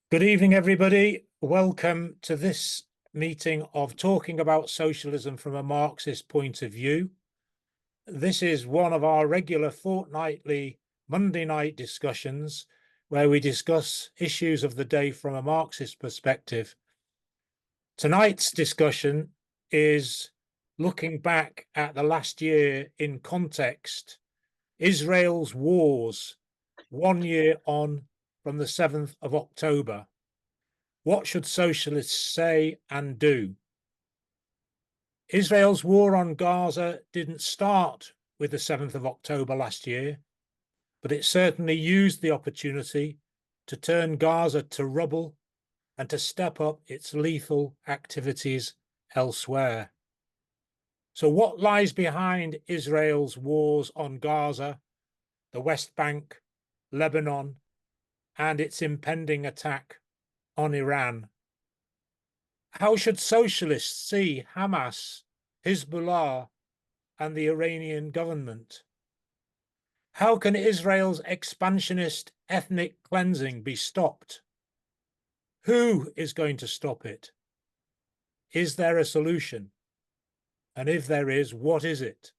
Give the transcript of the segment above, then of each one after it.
Good evening, everybody. Welcome to this meeting of Talking About Socialism from a Marxist Point of View. This is one of our regular fortnightly Monday night discussions where we discuss issues of the day from a Marxist perspective. Tonight's discussion is looking back at the last year in context, Israel's wars, 1 year on from the 7th of October. What should socialists say and do? Israel's war on Gaza didn't start with the 7th of October last year, but it certainly used the opportunity to turn Gaza to rubble and to step up its lethal activities elsewhere. So what lies behind Israel's wars on Gaza, the West Bank, Lebanon, and its impending attack on Iran? How should socialists see Hamas, Hizbollah, and the Iranian government? How can Israel's expansionist ethnic cleansing be stopped? Who is going to stop it? Is there a solution? And if there is, what is it?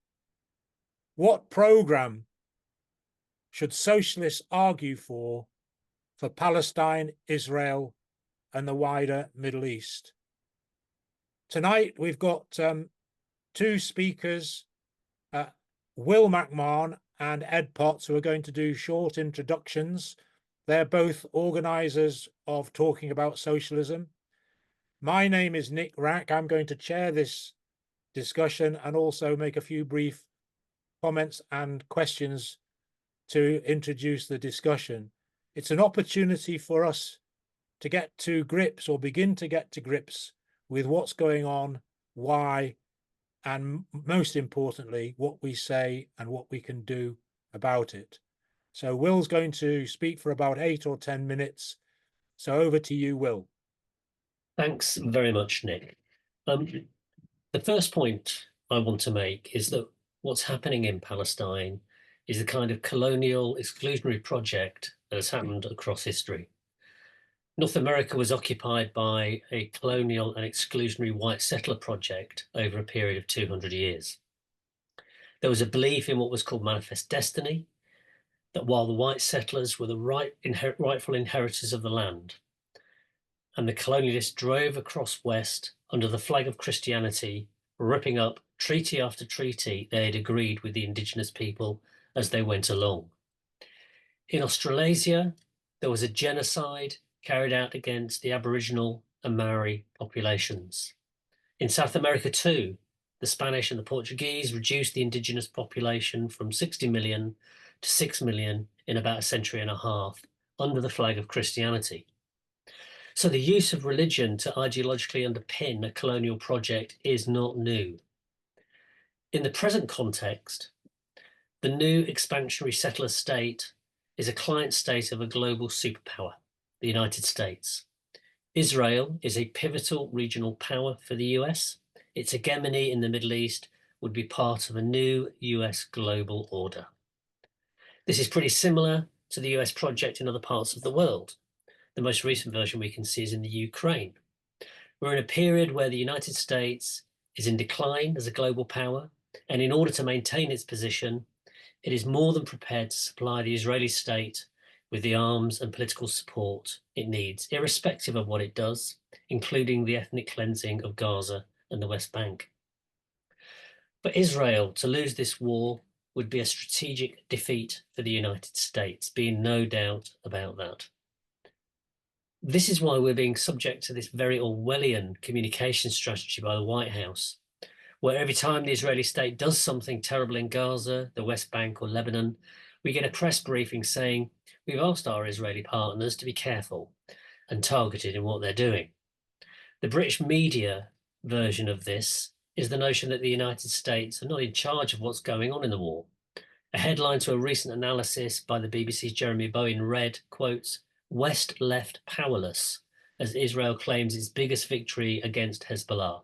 What program should socialists argue for Palestine, Israel, and the wider Middle East? Tonight, we've got two speakers, Will McMahon and Ed Potts, who are going to do short introductions. They're both organisers of Talking About Socialism. My name is Nick Wrack. I'm going to chair this discussion and also make a few brief comments and questions to introduce the discussion. It's an opportunity for us to get to grips or begin to get to grips with what's going on, why, and most importantly, what we say and what we can do about it. So Will's going to speak for about 8 or 10 minutes. So over to you, Will. Thanks very much, Nick. The first point I want to make is that what's happening in Palestine is a kind of colonial exclusionary project that has happened across history. North America was occupied by a colonial and exclusionary white settler project over a period of 200 years. There was a belief in what was called manifest destiny, that while the white settlers were the rightful inheritors of the land, and the colonialists drove across West under the flag of Christianity, ripping up treaty after treaty they had agreed with the indigenous people as they went along. In Australasia, there was a genocide carried out against the Aboriginal and Maori populations. In South America too, the Spanish and the Portuguese reduced the indigenous population from 60 million to 6 million in about a century and a half under the flag of Christianity. So the use of religion to ideologically underpin a colonial project is not new. In the present context, the new expansionary settler state is a client state of a global superpower, the United States. Israel is a pivotal regional power for the US. Its hegemony in the Middle East would be part of a new US global order. This is pretty similar to the US project in other parts of the world. The most recent version we can see is in the Ukraine. We're in a period where the United States is in decline as a global power, and in order to maintain its position, it is more than prepared to supply the Israeli state with the arms and political support it needs, irrespective of what it does, including the ethnic cleansing of Gaza and the West Bank. For Israel to lose this war would be a strategic defeat for the United States, being no doubt about that. This is why we're being subject to this very Orwellian communication strategy by the White House, where every time the Israeli state does something terrible in Gaza, the West Bank, or Lebanon, we get a press briefing saying, we've asked our Israeli partners to be careful and targeted in what they're doing. The British media version of this is the notion that the United States are not in charge of what's going on in the war. A headline to a recent analysis by the BBC's Jeremy Bowen read, quotes, "West left powerless as Israel claims its biggest victory against Hezbollah."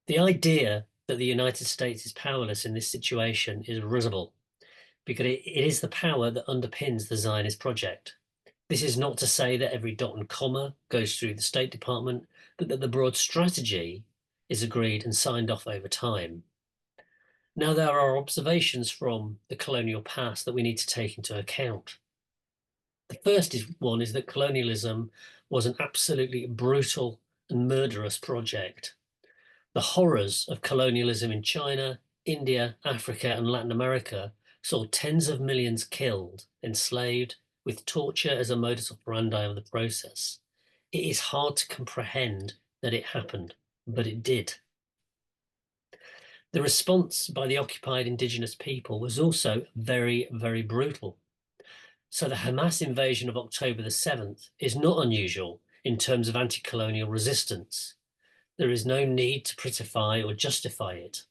The idea that the United States is powerless in this situation is risible, because it is the power that underpins the Zionist project. This is not to say that every dot and comma goes through the State Department, but that the broad strategy is agreed and signed off over time. Now, there are observations from the colonial past that we need to take into account. The first one is that colonialism was an absolutely brutal and murderous project. The horrors of colonialism in China, India, Africa, and Latin America saw tens of millions killed, enslaved, with torture as a modus operandi of the process. It is hard to comprehend that it happened, but it did. The response by the occupied indigenous people was also very, very brutal. So the Hamas invasion of October the 7th is not unusual in terms of anti-colonial resistance. There is no need to prettify or justify it.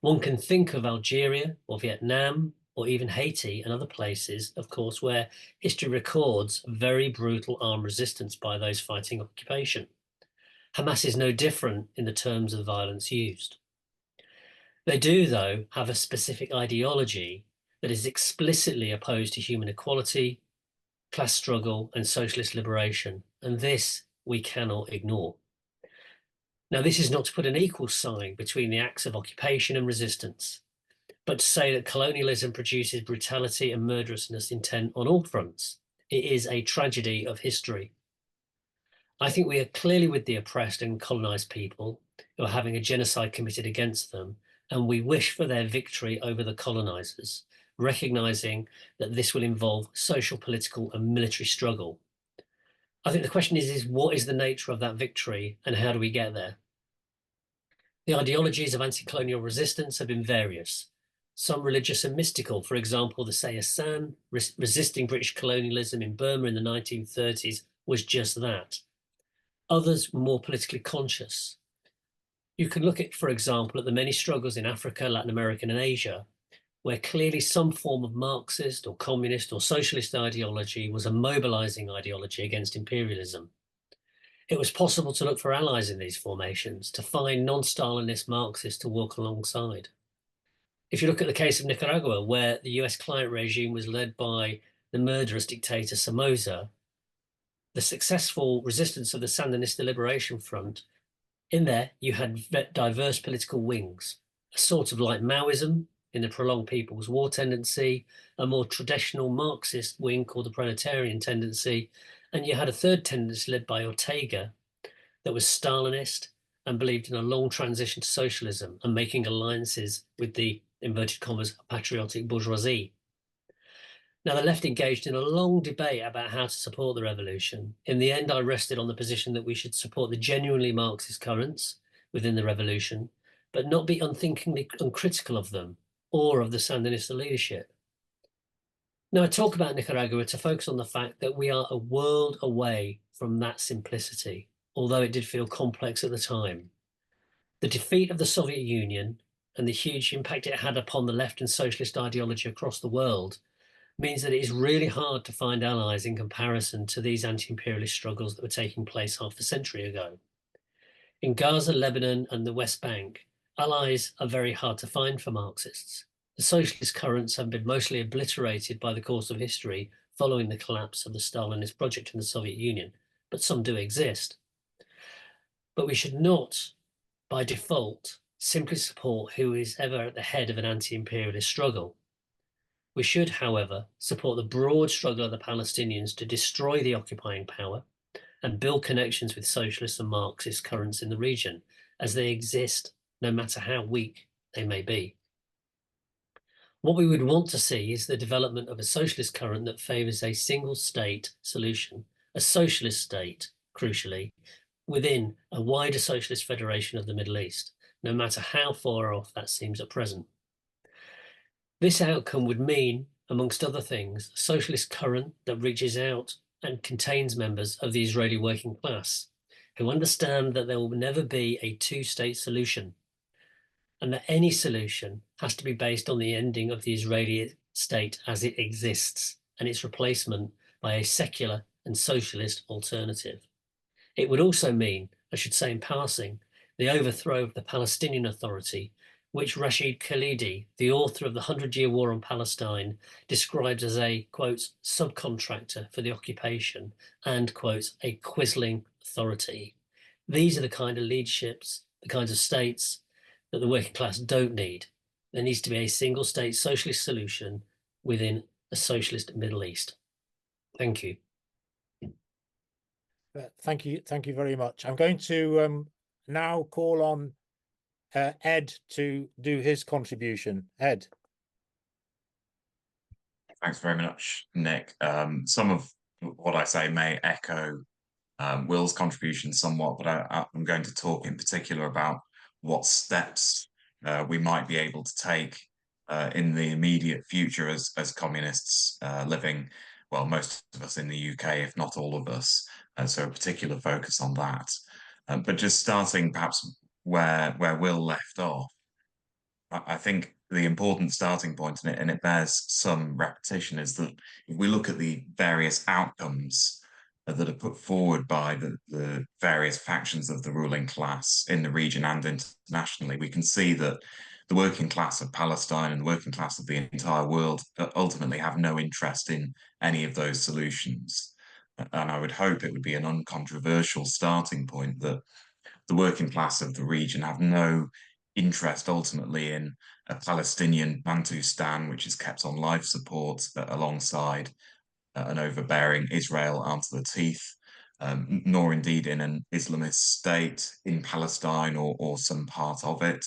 One can think of Algeria or Vietnam or even Haiti and other places, of course, where history records very brutal armed resistance by those fighting occupation. Hamas is no different in the terms of violence used. They do, though, have a specific ideology that is explicitly opposed to human equality, class struggle, and socialist liberation, and this we cannot ignore. Now, this is not to put an equal sign between the acts of occupation and resistance, but to say that colonialism produces brutality and murderousness intent on all fronts. It is a tragedy of history. I think we are clearly with the oppressed and colonized people who are having a genocide committed against them, and we wish for their victory over the colonizers, recognizing that this will involve social, political, and military struggle. I think the question is what is the nature of that victory and how do we get there? The ideologies of anti-colonial resistance have been various. Some religious and mystical, for example, the Sayassan, resisting British colonialism in Burma in the 1930s, was just that. Others were more politically conscious. You can look at, for example, at the many struggles in Africa, Latin America, and Asia, where clearly some form of Marxist or communist or socialist ideology was a mobilizing ideology against imperialism. It was possible to look for allies in these formations, to find non-Stalinist Marxists to walk alongside. If you look at the case of Nicaragua, where the US client regime was led by the murderous dictator Somoza, the successful resistance of the Sandinista Liberation Front, in there you had diverse political wings, a sort of like Maoism in the prolonged People's War tendency, a more traditional Marxist wing called the proletarian tendency, and you had a third tendency led by Ortega that was Stalinist and believed in a long transition to socialism and making alliances with the, inverted commas, patriotic bourgeoisie. Now, the left engaged in a long debate about how to support the revolution. In the end, I rested on the position that we should support the genuinely Marxist currents within the revolution, but not be unthinkingly uncritical of them or of the Sandinista leadership. Now, I talk about Nicaragua to focus on the fact that we are a world away from that simplicity, although it did feel complex at the time. The defeat of the Soviet Union and the huge impact it had upon the left and socialist ideology across the world means that it is really hard to find allies in comparison to these anti-imperialist struggles that were taking place half a century ago. In Gaza, Lebanon, and the West Bank, allies are very hard to find for Marxists. The socialist currents have been mostly obliterated by the course of history following the collapse of the Stalinist project in the Soviet Union, but some do exist. But we should not, by default, simply support who is ever at the head of an anti-imperialist struggle. We should, however, support the broad struggle of the Palestinians to destroy the occupying power and build connections with socialist and Marxist currents in the region as they exist, no matter how weak they may be. What we would want to see is the development of a socialist current that favours a single state solution, a socialist state, crucially, within a wider socialist federation of the Middle East, no matter how far off that seems at present. This outcome would mean, amongst other things, a socialist current that reaches out and contains members of the Israeli working class who understand that there will never be a two-state solution and that any solution has to be based on the ending of the Israeli state as it exists and its replacement by a secular and socialist alternative. It would also mean, I should say in passing, the overthrow of the Palestinian Authority, which Rashid Khalidi, the author of the 100-Year War on Palestine, describes as a, quote, subcontractor for the occupation and, quote, a quisling authority. These are the kind of leaderships, the kinds of states that the working class don't need. There needs to be a single state socialist solution within a socialist Middle East. Thank you. Thank you very much. I'm going to now call on Ed to do his contribution. Ed. Thanks very much, Nick. Some of what I say may echo Will's contribution somewhat, but I'm going to talk in particular about what steps we might be able to take in the immediate future as communists living, well, most of us in the UK, if not all of us. So a particular focus on that. But just starting perhaps where Will left off, I think the important starting point in it, and it bears some repetition, is that if we look at the various outcomes that are put forward by the various factions of the ruling class in the region and internationally, we can see that the working class of Palestine and the working class of the entire world ultimately have no interest in any of those solutions. And I would hope it would be an uncontroversial starting point that the working class of the region have no interest ultimately in a Palestinian Bantustan, which is kept on life support alongside an overbearing Israel armed to the teeth, nor indeed in an Islamist state in Palestine or some part of it,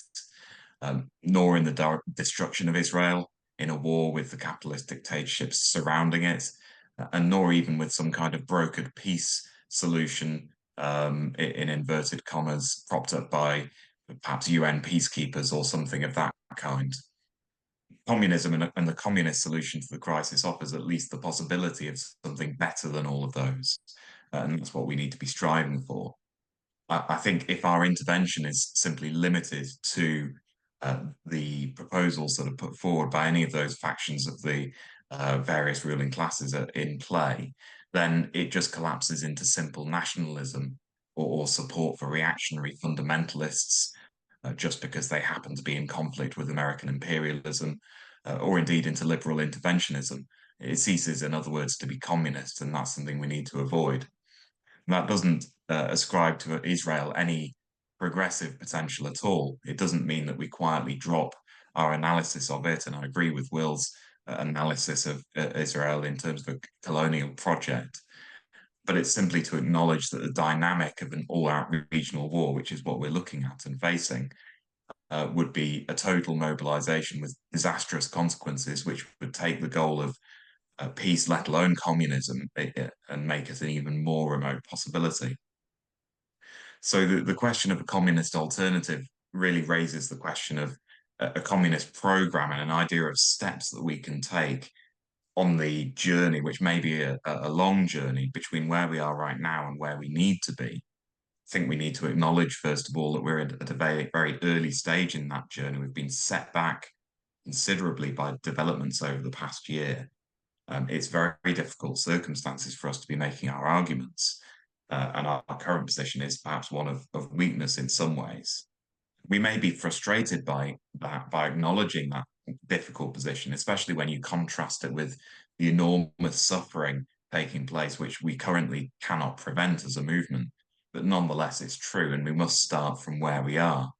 nor in the destruction of Israel in a war with the capitalist dictatorships surrounding it, and nor even with some kind of brokered peace solution in inverted commas, propped up by perhaps UN peacekeepers or something of that kind. Communism and the communist solution to the crisis offers at least the possibility of something better than all of those. And that's what we need to be striving for. I think if our intervention is simply limited to the proposals that are put forward by any of those factions of the various ruling classes in play, then it just collapses into simple nationalism or support for reactionary fundamentalists just because they happen to be in conflict with American imperialism, or indeed into liberal interventionism. It ceases, in other words, to be communist, and that's something we need to avoid. And that doesn't ascribe to Israel any progressive potential at all. It doesn't mean that we quietly drop our analysis of it, and I agree with Will's analysis of Israel in terms of a colonial project. But it's simply to acknowledge that the dynamic of an all-out regional war, which is what we're looking at and facing, would be a total mobilization with disastrous consequences, which would take the goal of peace, let alone communism, and make it an even more remote possibility. So the question of a communist alternative really raises the question of a communist program and an idea of steps that we can take on the journey, which may be a long journey between where we are right now and where we need to be. I think we need to acknowledge, first of all, that we're at a very, very early stage in that journey. We've been set back considerably by developments over the past year. It's very, very difficult circumstances for us to be making our arguments. And our current position is perhaps one of weakness in some ways. We may be frustrated by that, by acknowledging that difficult position, especially when you contrast it with the enormous suffering taking place, which we currently cannot prevent as a movement. But nonetheless, it's true, and we must start from where we are.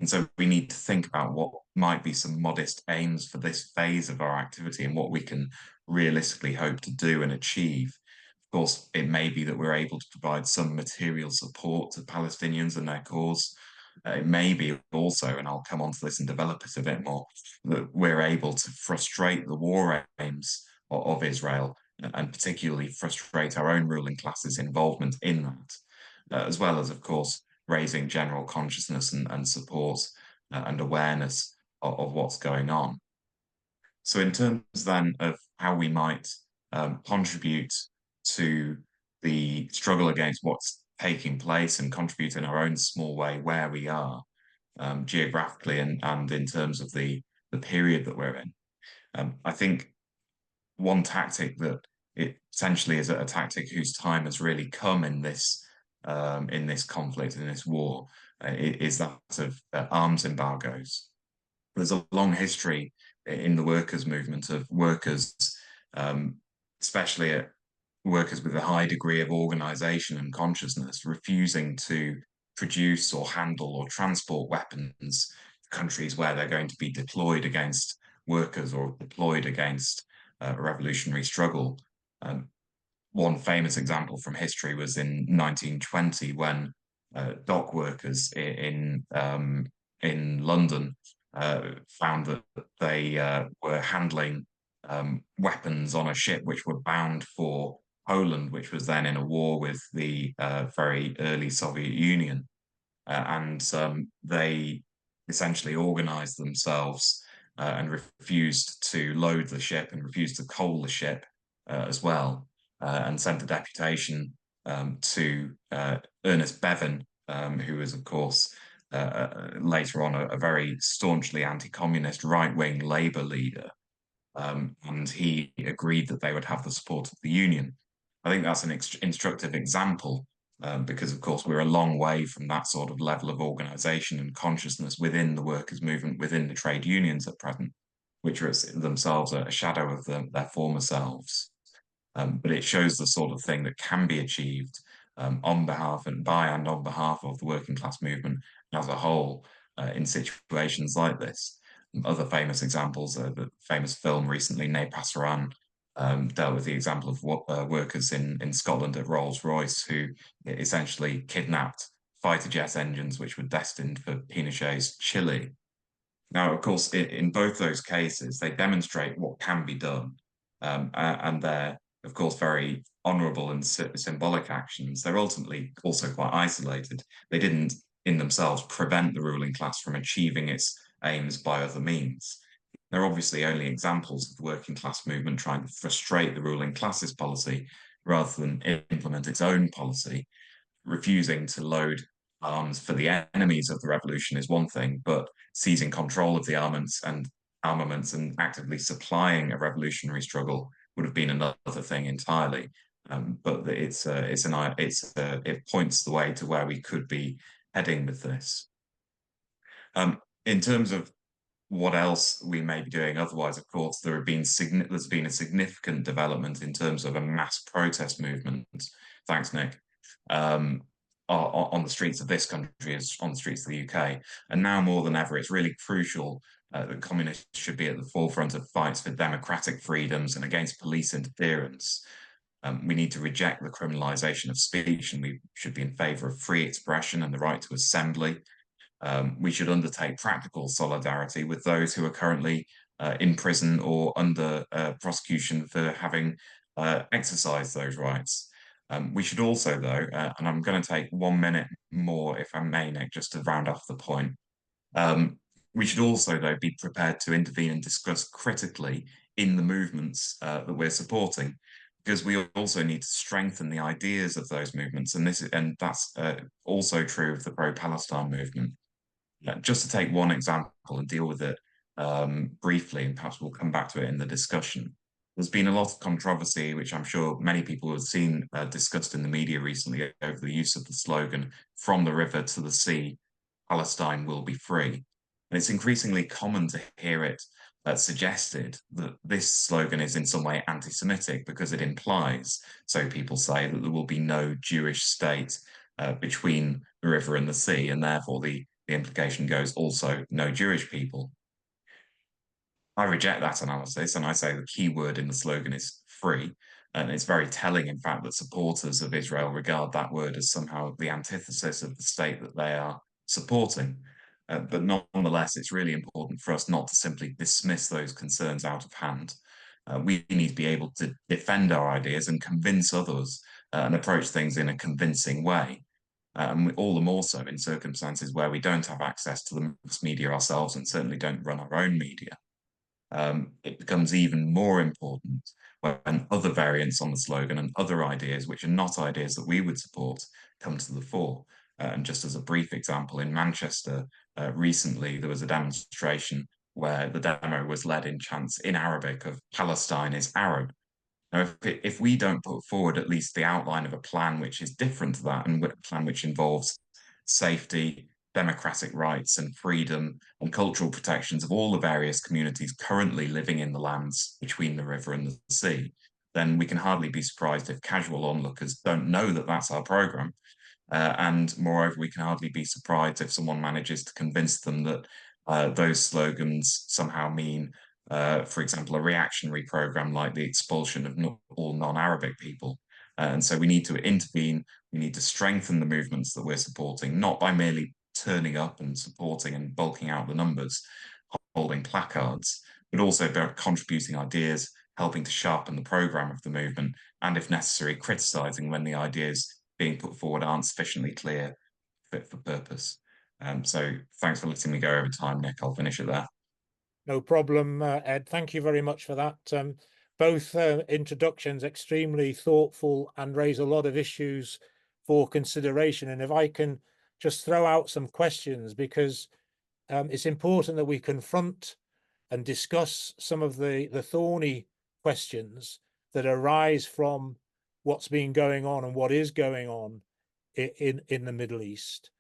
And so we need to think about what might be some modest aims for this phase of our activity and what we can realistically hope to do and achieve. Of course, it may be that we're able to provide some material support to Palestinians and their cause. It may be also, and I'll come on to this and develop it a bit more, that we're able to frustrate the war aims of Israel and particularly frustrate our own ruling class's involvement in that, as well as, of course, raising general consciousness and support and awareness of what's going on. So in terms then of how we might contribute to the struggle against what's taking place and contribute in our own small way where we are geographically and in terms of the period that we're in, I think one tactic that it potentially is a tactic whose time has really come in this conflict, in this war, is that of arms embargoes. There's a long history in the workers' movement of workers, especially workers with a high degree of organization and consciousness, refusing to produce or handle or transport weapons to countries where they're going to be deployed against workers or deployed against a revolutionary struggle. One famous example from history was in 1920 when dock workers in London found that they were handling weapons on a ship which were bound for Poland, which was then in a war with the very early Soviet Union. And they essentially organized themselves and refused to load the ship and refused to coal the ship as well, and sent a deputation to Ernest Bevin, who was, of course, later on a very staunchly anti-communist right-wing Labour leader. And he agreed that they would have the support of the union. I think that's an instructive example because, of course, we're a long way from that sort of level of organisation and consciousness within the workers' movement, within the trade unions at present, which are themselves a shadow of their former selves. But it shows the sort of thing that can be achieved on behalf and by and on behalf of the working class movement as a whole in situations like this. Other famous examples, the famous film recently, Ne Passeran, dealt with the example of workers in Scotland at Rolls-Royce who essentially kidnapped fighter jet engines which were destined for Pinochet's Chile. Now, of course, in both those cases, they demonstrate what can be done, and they're, of course, very honourable and symbolic actions. They're ultimately also quite isolated. They didn't, in themselves, prevent the ruling class from achieving its aims by other means. They're obviously only examples of the working class movement trying to frustrate the ruling class's policy rather than implement its own policy. Refusing to load arms for the enemies of the revolution is one thing, but seizing control of the armaments and actively supplying a revolutionary struggle would have been another thing entirely. But it points the way to where we could be heading with this. In terms of what else we may be doing otherwise, of course, there's been a significant development in terms of a mass protest movement. Thanks, Nick. On the streets of this country as on the streets of the UK. And now more than ever, it's really crucial that communists should be at the forefront of fights for democratic freedoms and against police interference. We need to reject the criminalisation of speech, and we should be in favour of free expression and the right to assembly. We should undertake practical solidarity with those who are currently in prison or under prosecution for having exercised those rights. We should also, though, and I'm going to take 1 minute more, if I may, Nick, just to round off the point. We should also, though, be prepared to intervene and discuss critically in the movements that we're supporting, because we also need to strengthen the ideas of those movements, and that's also true of the pro-Palestine movement. Just to take one example and deal with it briefly, and perhaps we'll come back to it in the discussion. There's been a lot of controversy, which I'm sure many people have seen discussed in the media recently, over the use of the slogan, "From the river to the sea, Palestine will be free." And it's increasingly common to hear it suggested that this slogan is in some way anti-Semitic because it implies, so people say, that there will be no Jewish state between the river and the sea, and therefore the implication goes also no Jewish people. I reject that analysis, and I say the key word in the slogan is free. And it's very telling, in fact, that supporters of Israel regard that word as somehow the antithesis of the state that they are supporting. But nonetheless, it's really important for us not to simply dismiss those concerns out of hand. We need to be able to defend our ideas and convince others and approach things in a convincing way. All the more so in circumstances where we don't have access to the mass media ourselves and certainly don't run our own media. It becomes even more important when other variants on the slogan and other ideas, which are not ideas that we would support, come to the fore. And just as a brief example, in Manchester recently, there was a demonstration where the demo was led in chants in Arabic of "Palestine is Arab." Now, if we don't put forward at least the outline of a plan which is different to that, and a plan which involves safety, democratic rights and freedom and cultural protections of all the various communities currently living in the lands between the river and the sea, then we can hardly be surprised if casual onlookers don't know that that's our program. And moreover, we can hardly be surprised if someone manages to convince them that those slogans somehow mean, for example, a reactionary program like the expulsion of all non-Arabic people. And so we need to intervene. We need to strengthen the movements that we're supporting, not by merely turning up and supporting and bulking out the numbers, holding placards, but also by contributing ideas, helping to sharpen the program of the movement, and if necessary, criticizing when the ideas being put forward aren't sufficiently clear, fit for purpose. So thanks for letting me go over time, Nick. I'll finish it there. No problem, Ed. Thank you very much for that. Both introductions extremely thoughtful and raise a lot of issues for consideration. And if I can just throw out some questions, because it's important that we confront and discuss some of the thorny questions that arise from what's been going on and what is going on in the Middle East.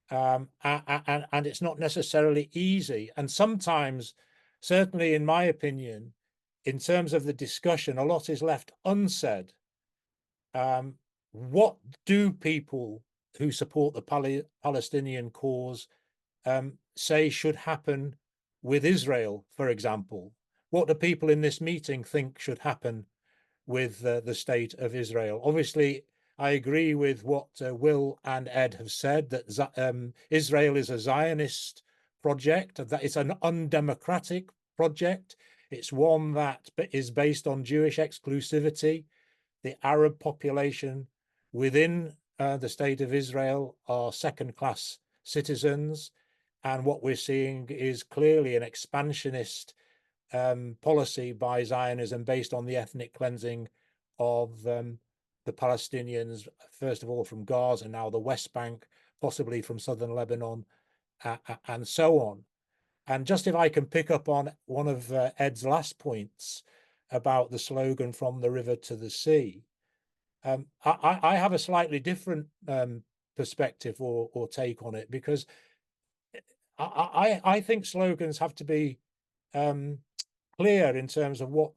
And it's not necessarily easy. And sometimes, certainly in my opinion, in terms of the discussion, a lot is left unsaid. What do people who support the Palestinian cause say should happen with Israel, for example? What do people in this meeting think should happen with the state of Israel? Obviously, I agree with what Will and Ed have said, that Israel is a Zionist project, that it's an undemocratic project. It's one that is based on Jewish exclusivity. The Arab population within the state of Israel are second-class citizens. And what we're seeing is clearly an expansionist policy by Zionism based on the ethnic cleansing of the Palestinians, first of all from Gaza, now the West Bank, possibly from southern Lebanon, and so on. And just if I can pick up on one of Ed's last points about the slogan "From the river to the sea," I have a slightly different perspective or take on it, because I think slogans have to be clear in terms of what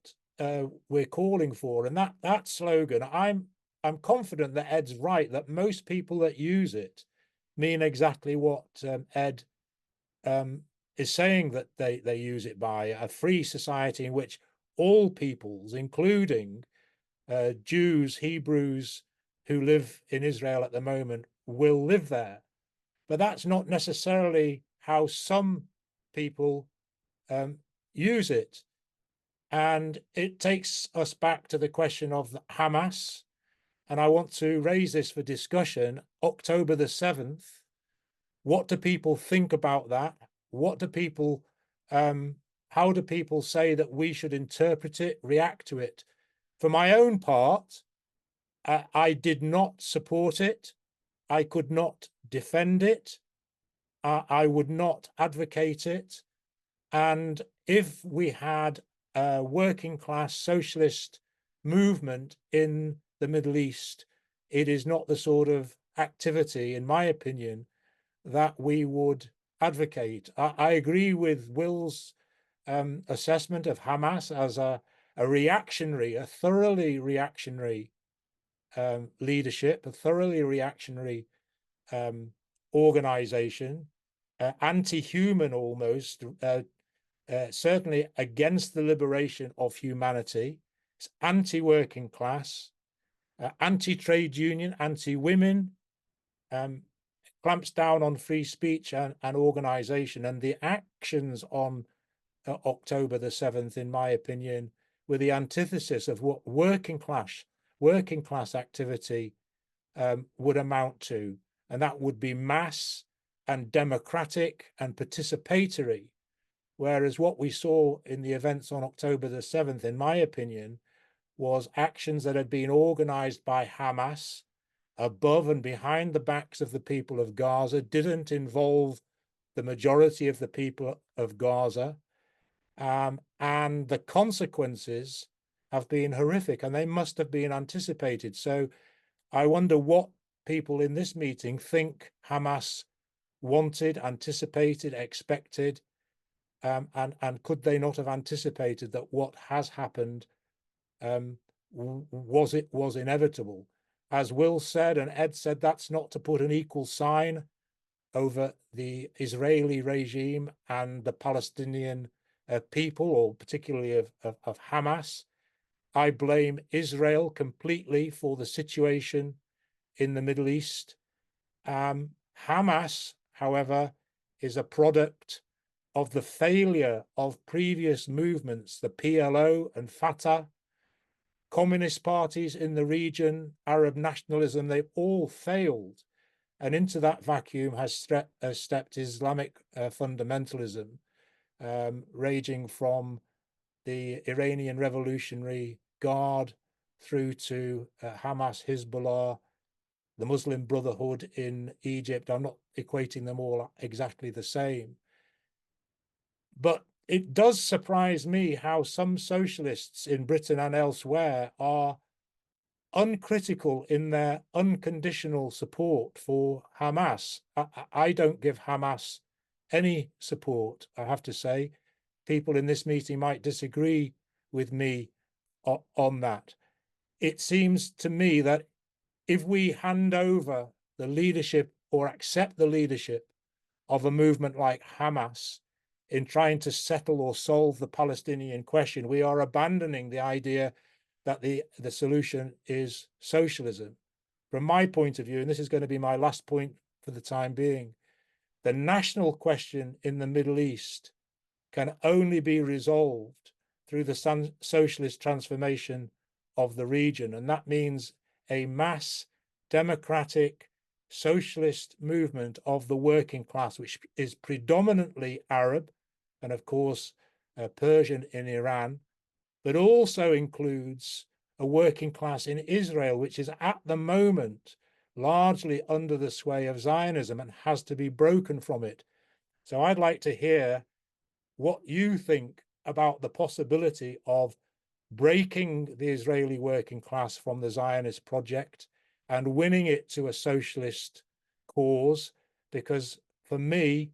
we're calling for, and that slogan, I'm confident that Ed's right, that most people that use it mean exactly what Ed is saying that they use it by: a free society in which all peoples, including Jews, Hebrews who live in Israel at the moment, will live there. But that's not necessarily how some people use it. And it takes us back to the question of Hamas. And I want to raise this for discussion. October the 7th, what do people think about that? What do people, how do people say that we should interpret it, react to it? For my own part, I did not support it. I could not defend it. I would not advocate it. And if we had a working class socialist movement in the Middle East, it is not the sort of activity, in my opinion, that we would advocate. I agree with Will's assessment of Hamas as a reactionary, a thoroughly reactionary leadership, a thoroughly reactionary organization, anti-human almost, certainly against the liberation of humanity. It's anti-working class, anti-trade union, anti-women, clamps down on free speech and organization. And the actions on October the 7th, in my opinion, were the antithesis of what working class activity would amount to. And that would be mass and democratic and participatory. Whereas what we saw in the events on October the 7th, in my opinion, was actions that had been organized by Hamas above and behind the backs of the people of Gaza, didn't involve the majority of the people of Gaza. And the consequences have been horrific, and they must have been anticipated. So I wonder what people in this meeting think Hamas wanted, anticipated, expected? And could they not have anticipated that what has happened was inevitable? As Will said and Ed said, that's not to put an equal sign over the Israeli regime and the Palestinian people, or particularly of Hamas. I blame Israel completely for the situation in the Middle East. Hamas, however, is a product of the failure of previous movements, the PLO and Fatah, communist parties in the region, Arab nationalism, they've all failed. And into that vacuum has stepped Islamic fundamentalism, raging from the Iranian Revolutionary Guard through to Hamas, Hizbollah, the Muslim Brotherhood in Egypt. I'm not equating them all exactly the same. But it does surprise me how some socialists in Britain and elsewhere are uncritical in their unconditional support for Hamas. I don't give Hamas any support, I have to say. People in this meeting might disagree with me on that. It seems to me that if we hand over the leadership or accept the leadership of a movement like Hamas in trying to settle or solve the Palestinian question, we are abandoning the idea that the solution is socialism. From my point of view, and this is going to be my last point for the time being, the national question in the Middle East can only be resolved through the socialist transformation of the region. And that means a mass democratic socialist movement of the working class, which is predominantly Arab and of course Persian in Iran, but also includes a working class in Israel, which is at the moment largely under the sway of Zionism and has to be broken from it. So I'd like to hear what you think about the possibility of breaking the Israeli working class from the Zionist project and winning it to a socialist cause, because for me,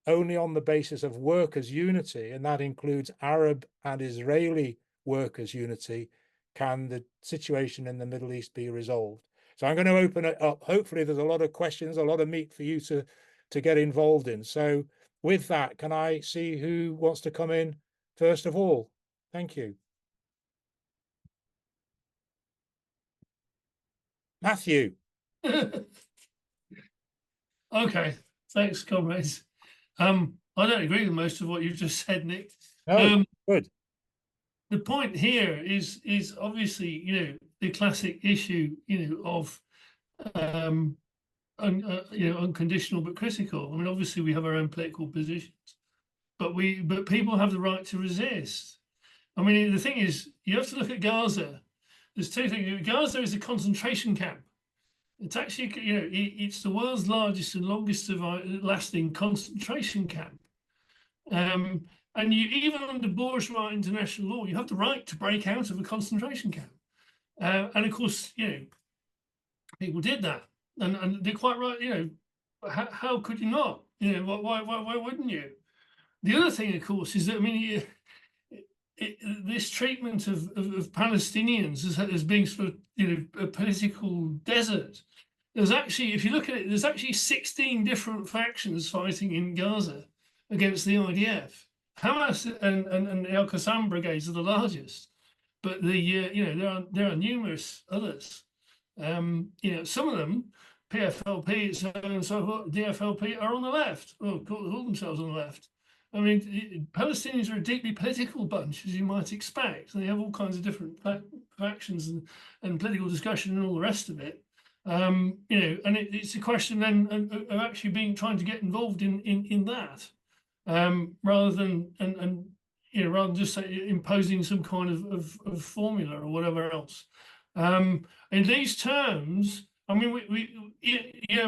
only on the basis of workers' unity, and that includes Arab and Israeli workers' unity, can the situation in the Middle East be resolved. So I'm going to open it up. Hopefully there's a lot of questions, a lot of meat for you to get involved in. So with that, can I see who wants to come in first of all? Thank you. Matthew. Okay, thanks, comrades. I don't agree with most of what you've just said, Nick. Oh, good. The point here is obviously, the classic issue, of unconditional but critical. I mean, obviously we have our own political positions, but people have the right to resist. I mean, the thing is, you have to look at Gaza. There's two things. Gaza is a concentration camp. It's actually, it's the world's largest and longest lasting concentration camp. And you, even under bourgeois international law, you have the right to break out of a concentration camp. And of course, people did that, and they're quite right. How could you not? Why wouldn't you? The other thing, of course, is that this treatment of Palestinians as being sort of a political desert. There's actually, if you look at it, there's actually 16 different factions fighting in Gaza against the IDF. Hamas and the Al Qassam brigades are the largest, but there are numerous others. Some of them, PFLP, so on and so forth, DFLP, are on the left, or call themselves on the left. I mean, Palestinians are a deeply political bunch, as you might expect. They have all kinds of different factions and political discussion and all the rest of it. And it's a question then of actually trying to get involved in that, rather than rather than just imposing some kind of formula or whatever else. In these terms, I mean,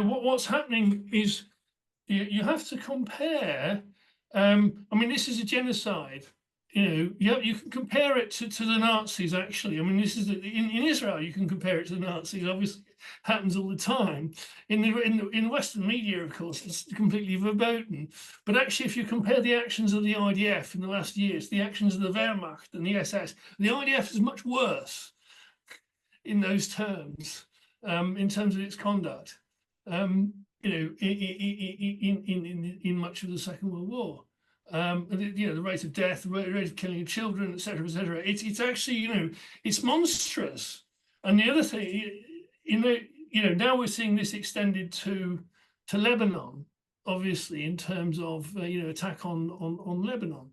what's happening is you have to compare. I mean, this is a genocide. you can compare it to the Nazis, actually. I mean, this is in Israel, you can compare it to the Nazis. Obviously, it happens all the time. In Western media, of course, it's completely verboten. But actually, if you compare the actions of the IDF in the last years, the actions of the Wehrmacht and the SS, the IDF is much worse in those terms, in terms of its conduct. In much of the Second World War. The rate of death, the rate of killing of children, etc., etc. It's actually, it's monstrous. And the other thing, now we're seeing this extended to Lebanon, obviously, in terms of attack on Lebanon.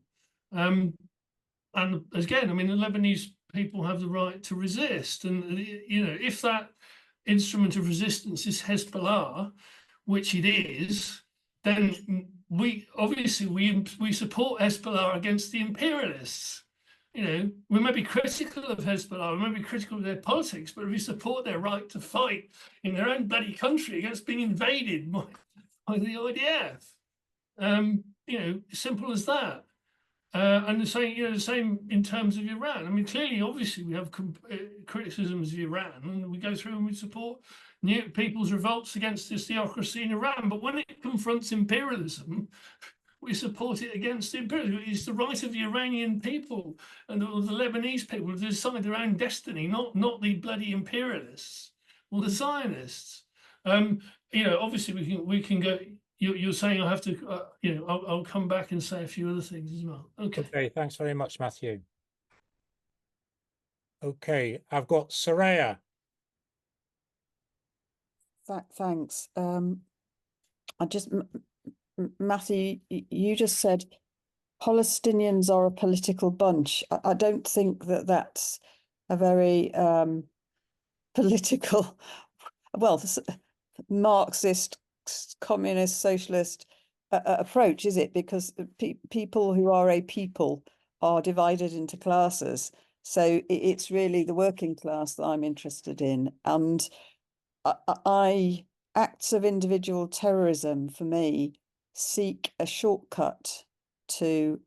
And again, I mean, the Lebanese people have the right to resist, and if that instrument of resistance is Hezbollah, which it is, then we support Hezbollah against the imperialists. We may be critical of Hezbollah, we may be critical of their politics, but we support their right to fight in their own bloody country against being invaded by the IDF. Simple as that. And the same in terms of Iran. I mean, clearly, obviously, we have criticisms of Iran, and we go through and we support people's revolts against this theocracy in Iran. But when it confronts imperialism, we support it against imperialism. It's the right of the Iranian people and the Lebanese people to decide their own destiny, not the bloody imperialists or the Zionists. Obviously, we can go. You're saying I have to, I'll come back and say a few other things as well. Okay, thanks very much, Matthew. Okay, I've got Soraya. Thanks. Matthew, you just said Palestinians are a political bunch. I don't think that that's a very political, well, Marxist, communist, socialist approach, is it? Because people who are a people are divided into classes. So it's really the working class that I'm interested in. And acts of individual terrorism, for me, seek a shortcut to,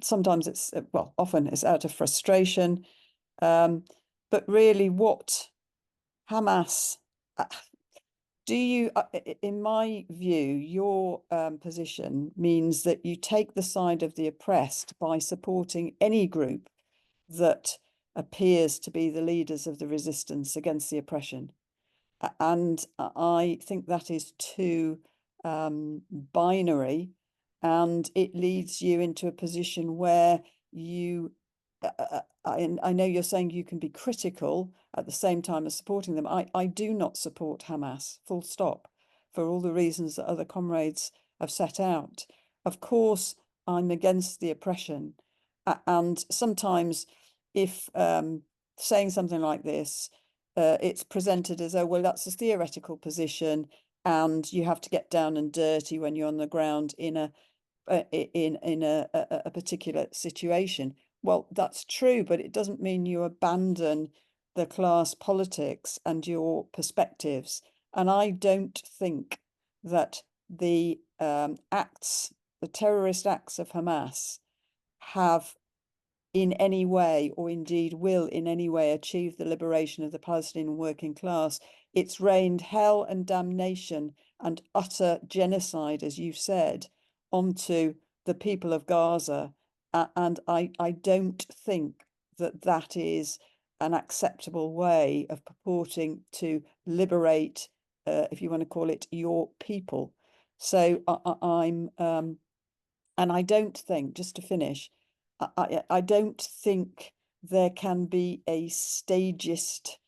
sometimes it's, well, often it's out of frustration. But really what Hamas, do you, in my view, your position means that you take the side of the oppressed by supporting any group that appears to be the leaders of the resistance against the oppression. And I think that is too binary, and it leads you into a position where you, I know you're saying you can be critical at the same time as supporting them. I do not support Hamas, full stop, for all the reasons that other comrades have set out. Of course, I'm against the oppression. And sometimes if saying something like this, it's presented as, oh, well, that's a theoretical position and you have to get down and dirty when you're on the ground in a particular situation. Well, that's true, but it doesn't mean you abandon the class politics and your perspectives. And I don't think that the terrorist acts of Hamas have in any way, or indeed will in any way, achieve the liberation of the Palestinian working class. It's rained hell and damnation and utter genocide, as you said, onto the people of Gaza. And I don't think that that is an acceptable way of purporting to liberate, if you want to call it, your people. So and I don't think, just to finish, I don't think there can be a stagist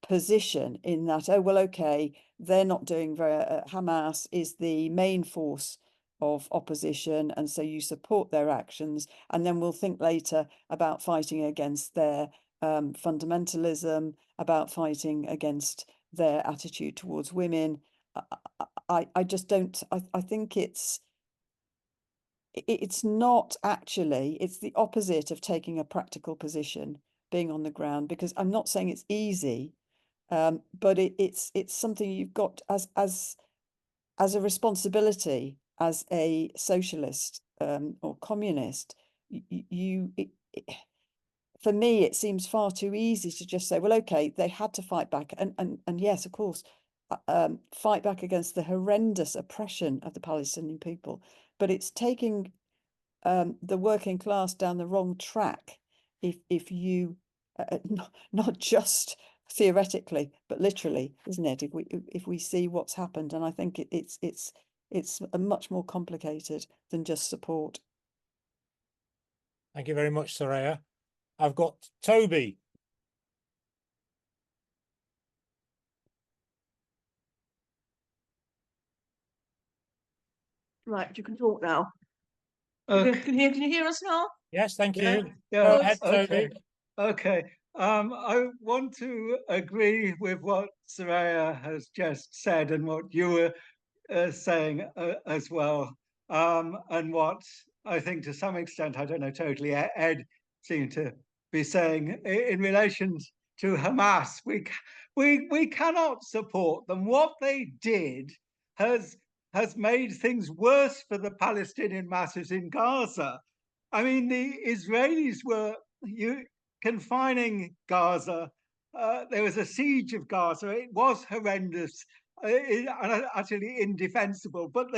position in that, oh, well, okay, they're not doing very, Hamas is the main force of opposition, and so you support their actions, and then we'll think later about fighting against their fundamentalism, about fighting against their attitude towards women. I just don't, I think it's not actually, it's the opposite of taking a practical position, being on the ground, because I'm not saying it's easy, but it's something you've got as a responsibility as a socialist or communist. for me, it seems far too easy to just say, well, okay, they had to fight back. And yes, of course, fight back against the horrendous oppression of the Palestinian people. But it's taking the working class down the wrong track if you, not just theoretically, but literally, isn't it? If we see what's happened, and I think it's much more complicated than just support. Thank you very much, Soraya. I've got Toby. Right, you can talk now. Okay. Can you hear us now? Yes, thank Yeah, you. yeah, Go ahead, okay. Toby. Okay. I want to agree with what Soraya has just said and what you were saying as well. And what I think to some extent, I don't know totally, Ed seemed to be saying in relation to Hamas. We cannot support them. What they did has made things worse for the Palestinian masses in Gaza. I mean, the Israelis were confining Gaza. There was a siege of Gaza. It was horrendous and utterly indefensible. But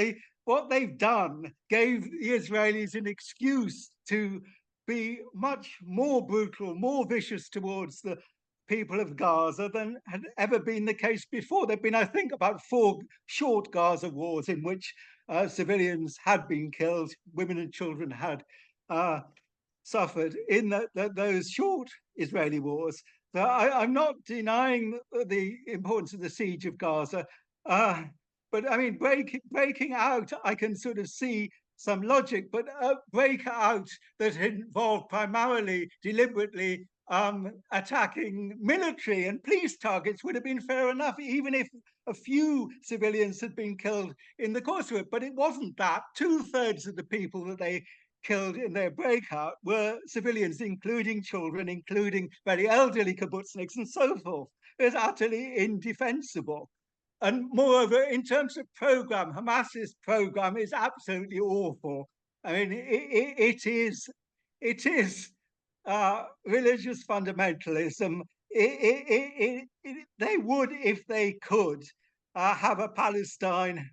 what they've done gave the Israelis an excuse to be much more brutal, more vicious towards the people of Gaza than had ever been the case before. There've been, I think, about 4 short Gaza wars in which civilians had been killed, women and children had suffered in those short Israeli wars. So I'm not denying the importance of the siege of Gaza, but I mean, breaking out, I can sort of see some logic, but break out that involved primarily, deliberately attacking military and police targets would have been fair enough, even if a few civilians had been killed in the course of it. But it wasn't that. 2/3 of the people that they killed in their breakout were civilians, including children, including very elderly kibbutzniks and so forth. It was utterly indefensible. And moreover, in terms of program, Hamas's program is absolutely awful. I mean, it is religious fundamentalism. They would, if they could, have a Palestine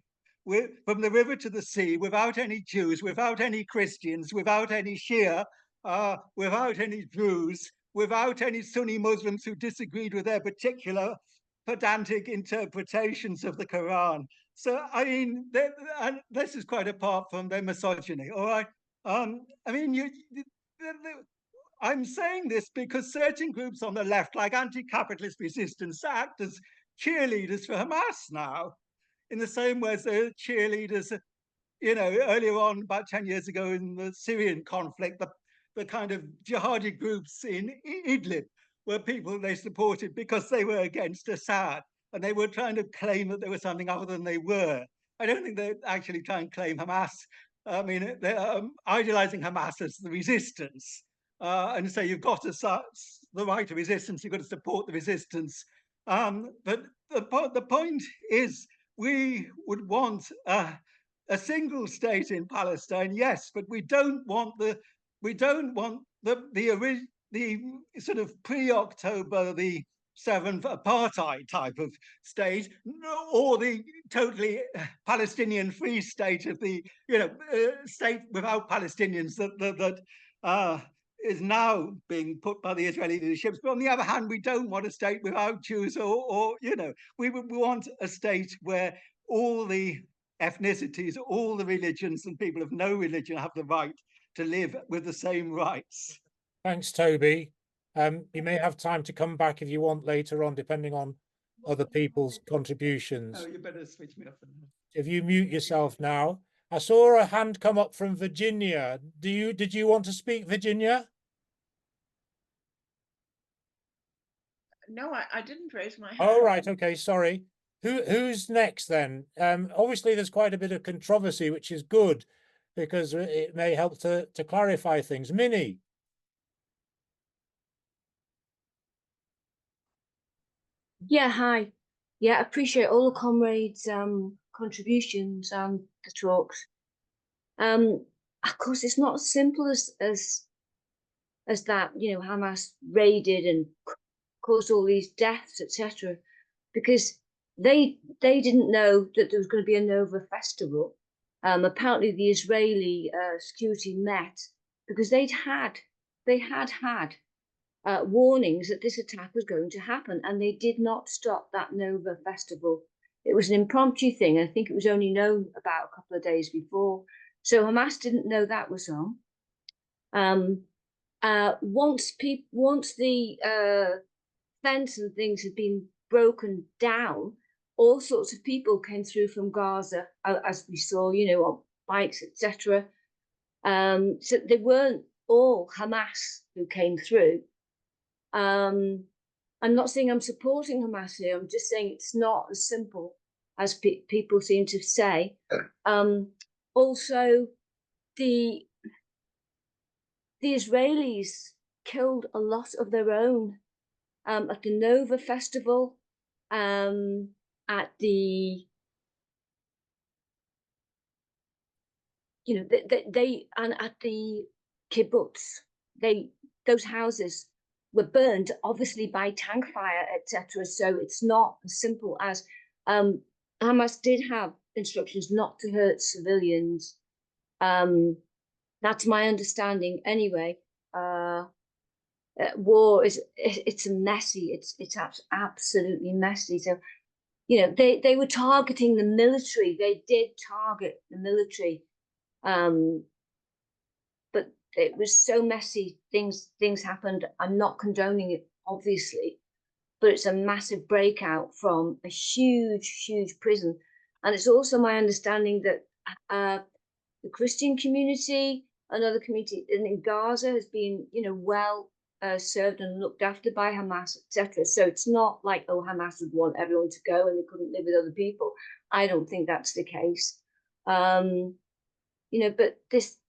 from the river to the sea, without any Jews, without any Christians, without any Shia, without any Druze, without any Sunni Muslims who disagreed with their particular pedantic interpretations of the Quran. So, I mean, and this is quite apart from their misogyny, all right? I mean, I'm saying this because certain groups on the left, like anti-capitalist resistance, act as cheerleaders for Hamas now, in the same way as the cheerleaders, you know, earlier on, about 10 years ago in the Syrian conflict, the kind of jihadi groups in Idlib were people they supported because they were against Assad, and they were trying to claim that they were something other than they were. I don't think they actually try and claim Hamas. I mean, they're idealizing Hamas as the resistance, and so you've got the right to resistance, you've got to support the resistance. But the point is, we would want a single state in Palestine, yes, but we don't want the sort of pre-October the 7th apartheid type of state, or the totally Palestinian free state of the state without Palestinians that is now being put by the Israeli leadership. But on the other hand, we don't want a state without Jews, or we want a state where all the ethnicities, all the religions, and people of no religion have the right to live with the same rights. Thanks, Toby. You may have time to come back if you want later on, depending on other people's contributions. Oh, you better switch me off. If you mute yourself now. I saw a hand come up from Virginia. Did you want to speak, Virginia? No, I didn't raise my hand. Oh, right. Okay. Sorry. Who's next then? Obviously, there's quite a bit of controversy, which is good because it may help to clarify things. Minnie. Yeah, hi. Yeah, I appreciate all the comrades' contributions and the talks. of course, it's not as simple as that. You know, Hamas raided and caused all these deaths, etc., because they didn't know that there was going to be a Nova festival. Apparently, the Israeli security met because they had warnings that this attack was going to happen, and they did not stop that Nova festival. It was an impromptu thing. I think it was only known about a couple of days before. So Hamas didn't know that was on. Once the fence and things had been broken down, all sorts of people came through from Gaza, as we saw, you know, on bikes, etc. So they weren't all Hamas who came through. I'm not saying I'm supporting Hamas here. I'm just saying it's not as simple as people seem to say. Also, the Israelis killed a lot of their own at the Nova Festival, at the, you know, they and at the kibbutz, those houses were burned, obviously by tank fire, etc. So it's not as simple as Hamas did have instructions not to hurt civilians. That's my understanding, anyway. War it's messy. It's absolutely messy. So, you know, they were targeting the military. They did target the military, but it was so messy. Things happened. I'm not condoning it, obviously, but it's a massive breakout from a huge prison. And it's also my understanding that the Christian community, another community in Gaza, has been, you know, well served and looked after by Hamas, etc. So it's not like, oh, Hamas would want everyone to go and they couldn't live with other people. I don't think that's the case. You know, but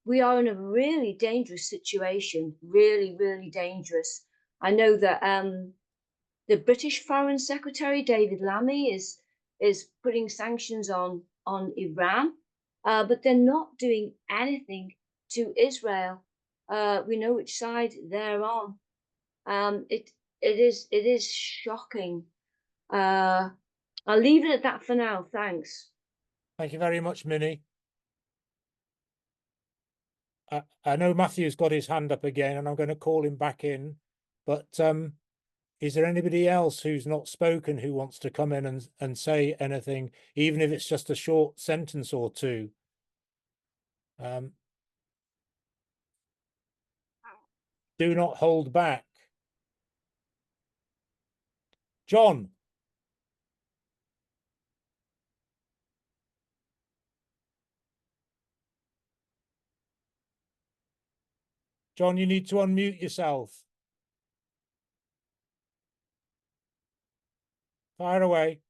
we are in a really dangerous situation, really dangerous. I know that the British Foreign Secretary David Lammy is putting sanctions on Iran, but they're not doing anything to Israel. We know which side they're on. It is shocking. I'll leave it at that for now. Thanks. Thank you very much, Minnie. I know Matthew's got his hand up again, and I'm going to call him back in. But is there anybody else who's not spoken who wants to come in and say anything, even if it's just a short sentence or two? Do not hold back. John. John, you need to unmute yourself. Fire away.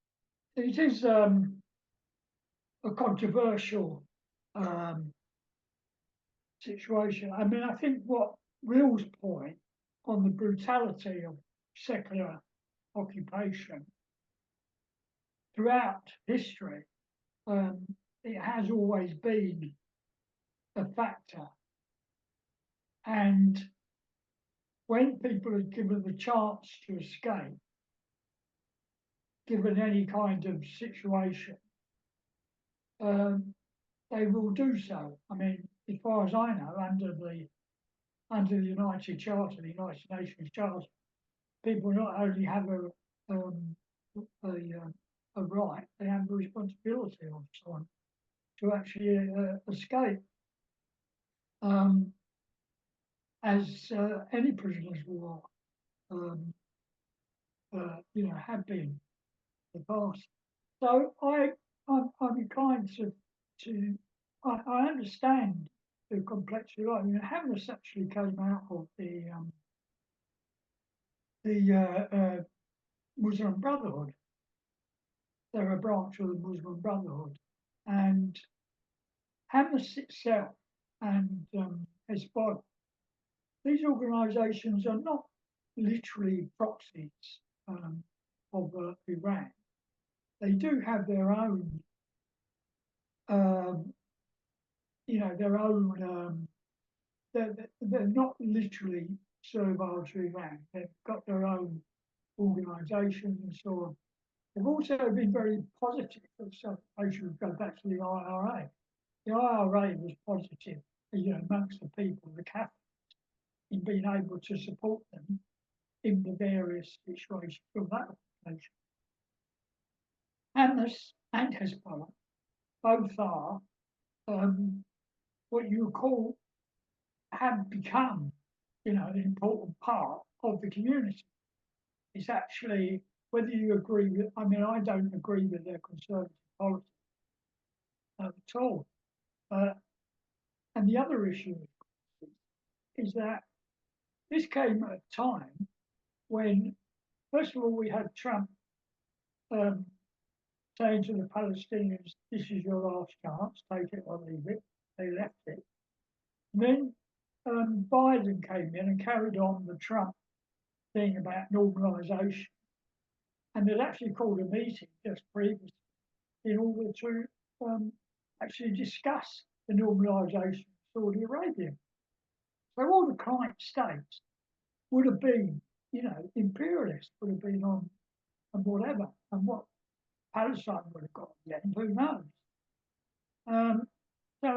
It is a controversial situation. I mean, I think what Will's point on the brutality of secular occupation throughout history, it has always been a factor. And when people are given the chance to escape, given any kind of situation, they will do so. I mean, as far as I know, under the United Charter, the United Nations Charter, people not only have a right, they have a responsibility of someone to actually escape, as any prisoners of war, you know, have been in the past. So I'm inclined to I understand the complexity. I mean, Hamas actually came out of the Muslim Brotherhood. They're a branch of the Muslim Brotherhood, and Hamas itself and Hezbollah, these organisations are not literally proxies of Iran. They do have their own their own. They're not literally servile to Iran. They've got their own organisation and so on. They've also been very positive. So I should go back to the IRA. The IRA was positive, amongst the people, the Catholics, in being able to support them in the various situations of that application. Hamas and Hezbollah both are what you call have become, an important part of the community. It's actually, whether you agree with, I don't agree with their conservative policy at all. And the other issue is that this came at a time when, first of all, we had Trump saying to the Palestinians, this is your last chance, take it or leave it. They left it. And then Biden came in and carried on the Trump thing about normalisation. And they'd actually called a meeting just previously in order to actually discuss the normalisation of Saudi Arabia. So all the client states would have been, imperialist, would have been on whatever, and what Palestine would have got at the end, who knows? So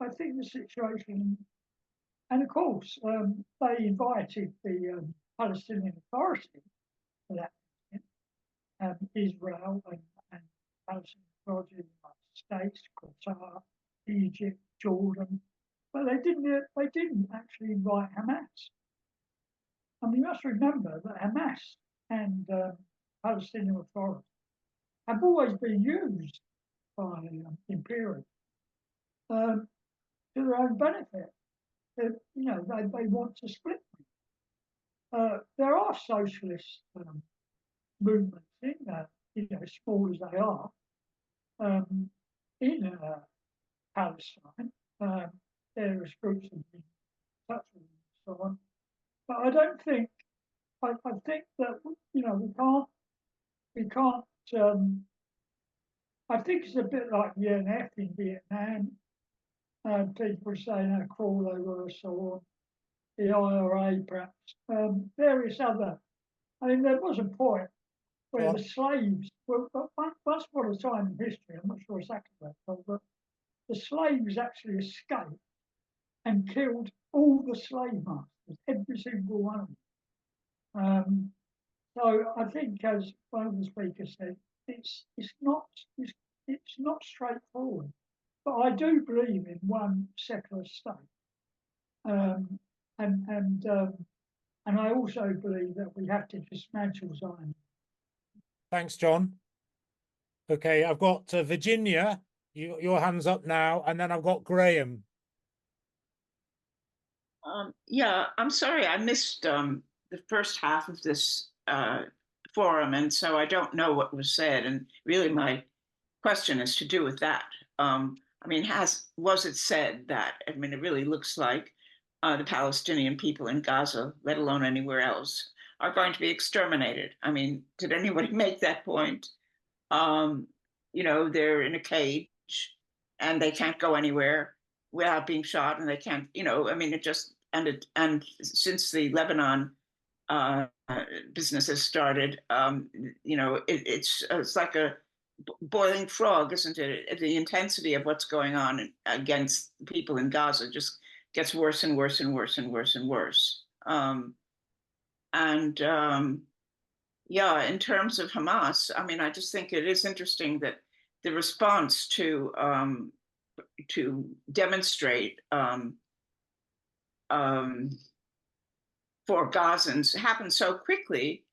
I think the situation, and of course, they invited the Palestinian Authority for that, Israel and Palestinian Authority, the United States, Qatar, Egypt, Jordan, but they didn't actually invite Hamas. And you must remember that Hamas and Palestinian Authority have always been used by imperialists to their own benefit. They want to split them. There are socialist movements in small as they are, in Palestine. Various groups have been in touch with them and so on. But I don't think, I think that, we can't, I think it's a bit like the UNF in Vietnam. People saying how cruel they were, so on. The IRA, perhaps, various other. There was a point where the slaves, once upon a time in history, I'm not sure exactly where, but the slaves actually escaped and killed all the slave masters, every single one of them. So I think, as one of the speakers said, it's not straightforward. But I do believe in one secular state, and I also believe that we have to dismantle Zionism. Thanks, John. Okay, I've got Virginia. Your hand's up now, and then I've got Graham. Yeah, I'm sorry, I missed the first half of this forum, and so I don't know what was said. And really, my question is to do with that. Was it said that? It really looks like the Palestinian people in Gaza, let alone anywhere else, are going to be exterminated. Did anybody make that point? They're in a cage and they can't go anywhere without being shot, and they can't, it just ended. And since the Lebanon business has started, it's like a boiling frog, isn't it? The intensity of what's going on against people in Gaza just gets worse and worse and worse and worse and worse. In terms of Hamas, I just think it is interesting that the response to demonstrate for Gazans happened so quickly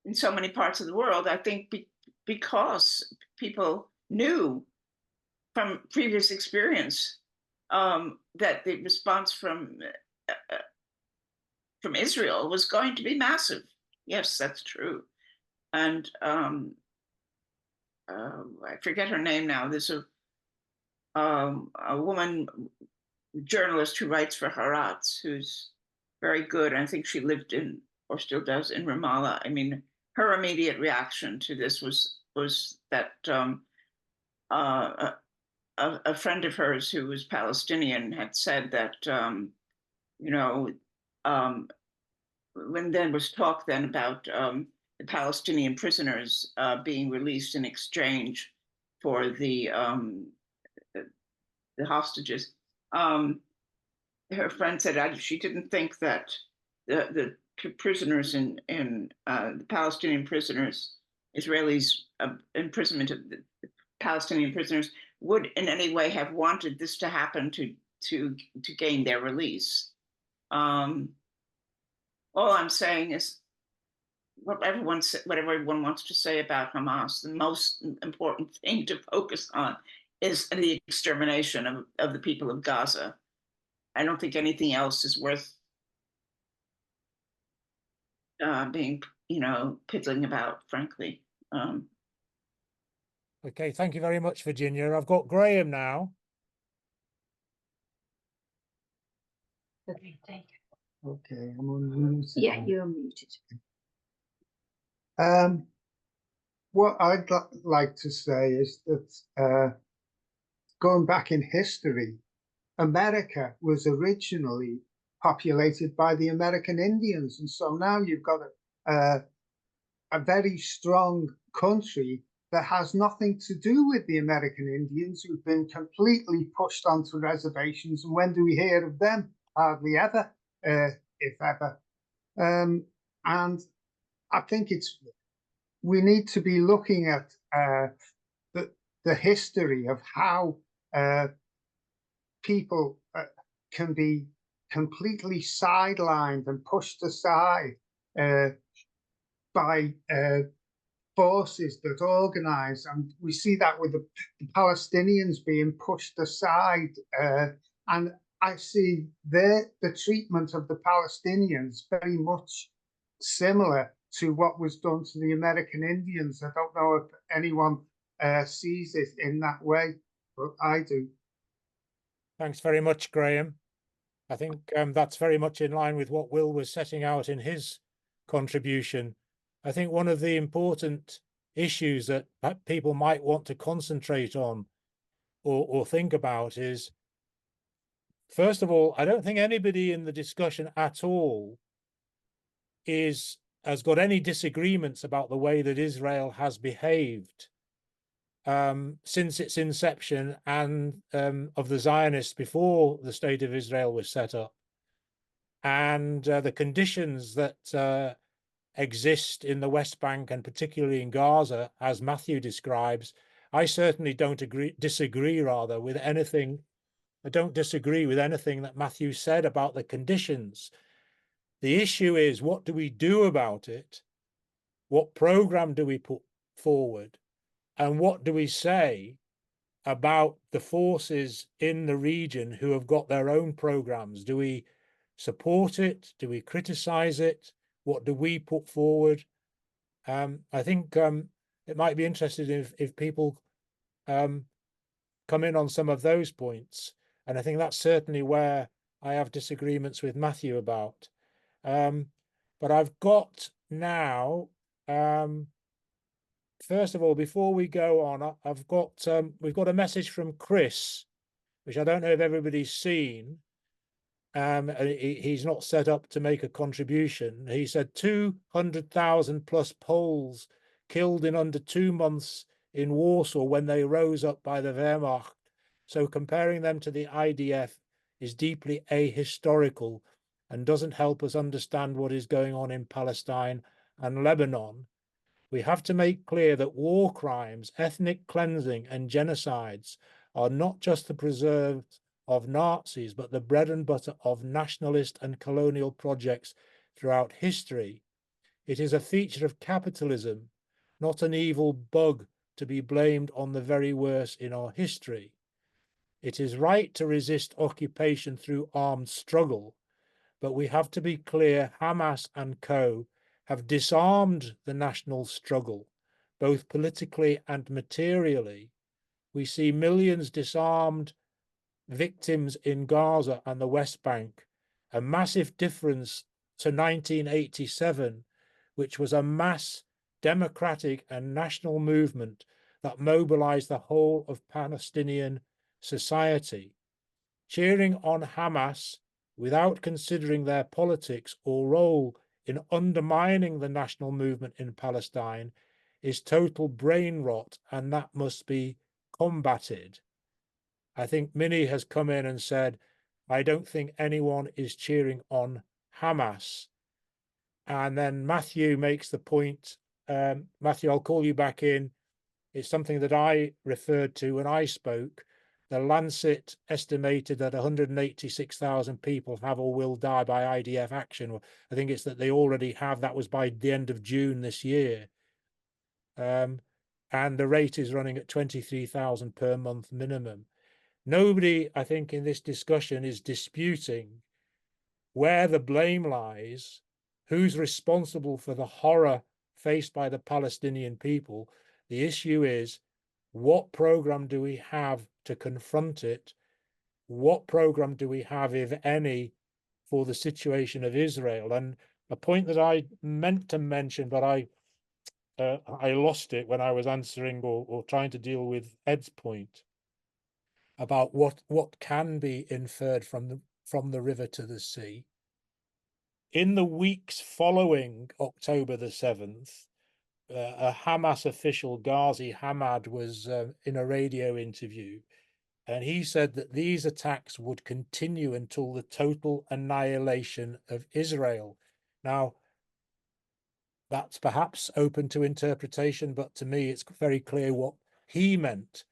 in so many parts of the world. I think because people knew from previous experience that the response from Israel was going to be massive. Yes, that's true. And I forget her name now. There's a woman journalist who writes for Haaretz who's very good. I think she lived in, or still does, in Ramallah. Her immediate reaction to this was that a friend of hers who was Palestinian had said that, you know, when there was talk then about the Palestinian prisoners being released in exchange for the hostages, her friend said she didn't think that the prisoners in the Palestinian prisoners, Israelis' imprisonment of the Palestinian prisoners would in any way have wanted this to happen to gain their release. All I'm saying is what everyone wants to say about Hamas, the most important thing to focus on is the extermination of the people of Gaza. I don't think anything else is worth being, piddling about, frankly. Okay, thank you very much, Virginia. I've got Graham now. Okay, take it. Okay, I'm unmuted. Yeah, you're muted. What I'd like to say is that going back in history, America was originally populated by the American Indians, and so now you've got a very strong country that has nothing to do with the American Indians, who've been completely pushed onto reservations. And when do we hear of them? Hardly ever, if ever. And I think we need to be looking at the history of how people can be completely sidelined and pushed aside by forces that organize. And we see that with the Palestinians being pushed aside. And I see the treatment of the Palestinians very much similar to what was done to the American Indians. I don't know if anyone sees it in that way, but I do. Thanks very much, Graham. I think that's very much in line with what Will was setting out in his contribution. I think one of the important issues that people might want to concentrate on or think about is, first of all, I don't think anybody in the discussion at all has got any disagreements about the way that Israel has behaved since its inception and of the Zionists before the State of Israel was set up, and the conditions that exist in the West Bank and particularly in Gaza, as Matthew describes. I certainly don't disagree with anything. I don't disagree with anything that Matthew said about the conditions. The issue is, what do we do about it? What program do we put forward? And what do we say about the forces in the region who have got their own programs? Do we support it? Do we criticize it? What do we put forward? I think it might be interesting if people come in on some of those points. And I think that's certainly where I have disagreements with Matthew about. But I've got now, first of all, before we go on, we've got a message from Chris, which I don't know if everybody's seen. He's not set up to make a contribution. He said 200,000 plus Poles killed in under 2 months in Warsaw when they rose up by the Wehrmacht. So comparing them to the IDF is deeply ahistorical and doesn't help us understand what is going on in Palestine and Lebanon. We have to make clear that war crimes, ethnic cleansing, and genocides are not just the preserves of Nazis, but the bread and butter of nationalist and colonial projects throughout history. It is a feature of capitalism, not an evil bug to be blamed on the very worst in our history. It is right to resist occupation through armed struggle, but we have to be clear Hamas and co. have disarmed the national struggle, both politically and materially. We see millions disarmed victims in Gaza and the West Bank, a massive difference to 1987, which was a mass democratic and national movement that mobilized the whole of Palestinian society. Cheering on Hamas without considering their politics or role in undermining the national movement in Palestine is total brain rot, and that must be combated. I think Minnie has come in and said, I don't think anyone is cheering on Hamas. And then Matthew makes the point, Matthew, I'll call you back in. It's something that I referred to when I spoke. The Lancet estimated that 186,000 people have or will die by IDF action. I think it's that they already have. That was by the end of June this year. And the rate is running at 23,000 per month minimum. Nobody, I think, in this discussion is disputing where the blame lies, who's responsible for the horror faced by the Palestinian people. The issue is, what program do we have to confront it? What program do we have, if any, for the situation of Israel? And a point that I meant to mention, but I lost it when I was answering or trying to deal with Ed's point about what can be inferred from the river to the sea. In the weeks following October the 7th, a Hamas official, Ghazi Hamad, was in a radio interview, and he said that these attacks would continue until the total annihilation of Israel. Now, that's perhaps open to interpretation, but to me, it's very clear what he meant.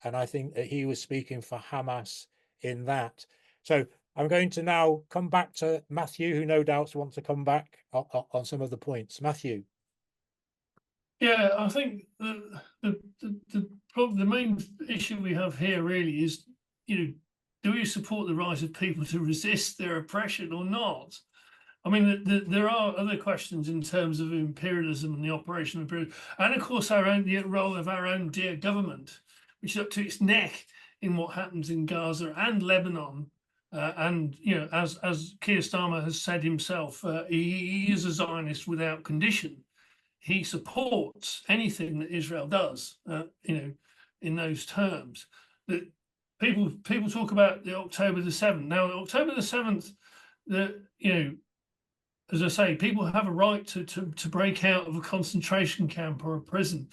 And I think that he was speaking for Hamas in that. So I'm going to now come back to Matthew, who no doubt wants to come back on some of the points. Matthew. Yeah, I think the main issue we have here really is, do you support the right of people to resist their oppression or not? I mean, there are other questions in terms of imperialism and the operation of imperialism, and of course the role of our own dear government, which is up to its neck in what happens in Gaza and Lebanon. And as Keir Starmer has said himself, he is a Zionist without condition. He supports anything that Israel does, in those terms. That people talk about the October the 7th. Now, October the 7th, as I say, people have a right to break out of a concentration camp or a prison.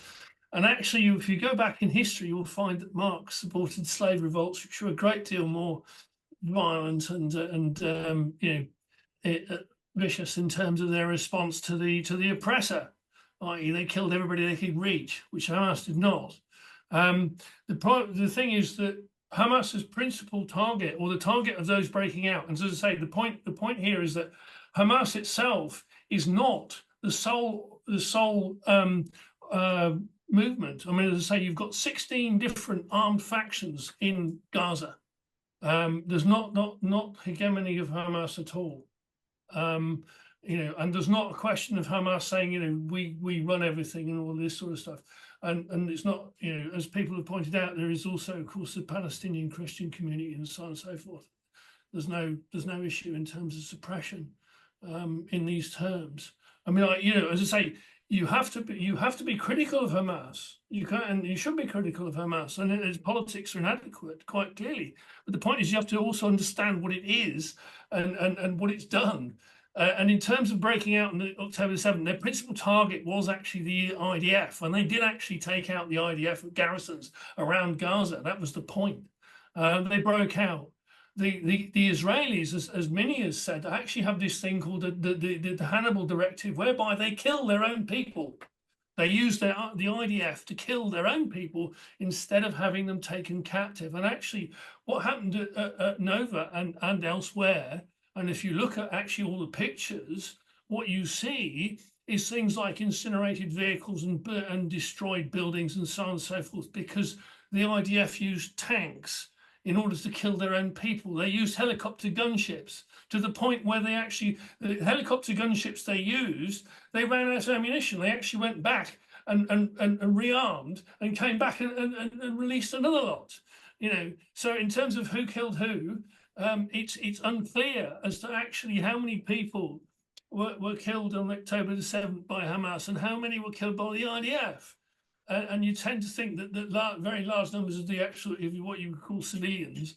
And actually, if you go back in history, you'll find that Marx supported slave revolts, which were a great deal more violent and vicious in terms of their response to the oppressor, i.e., they killed everybody they could reach, which Hamas did not. The thing is that Hamas's principal target, or the target of those breaking out, and as I say, the point here is that Hamas itself is not the sole movement. I mean, as I say, you've got 16 different armed factions in Gaza. There's not hegemony of Hamas at all. And there's not a question of Hamas saying, we run everything and all this sort of stuff. And it's not, as people have pointed out, there is also, of course, the Palestinian Christian community and so on and so forth. There's no issue in terms of suppression in these terms. I mean, as I say, you have to be critical of Hamas. You can, and you should be critical of Hamas, and its politics are inadequate, quite clearly. But the point is, you have to also understand what it is and what it's done. And in terms of breaking out on the October 7th, their principal target was actually the IDF, and they did actually take out the IDF garrisons around Gaza. That was the point. They broke out. The Israelis, as many has said, actually have this thing called the Hannibal Directive, whereby they kill their own people. They use the IDF to kill their own people instead of having them taken captive. And actually, what happened at Nova and elsewhere, and if you look at actually all the pictures, what you see is things like incinerated vehicles and destroyed buildings and so on and so forth, because the IDF used tanks in order to kill their own people. They used helicopter gunships to the point where the helicopter gunships they used, they ran out of ammunition. They actually went back and rearmed and came back and released another lot. So in terms of who killed who, it's unclear as to actually how many people were killed on October the 7th by Hamas and how many were killed by the IDF. and you tend to think that very large numbers of the actual, what you would call civilians,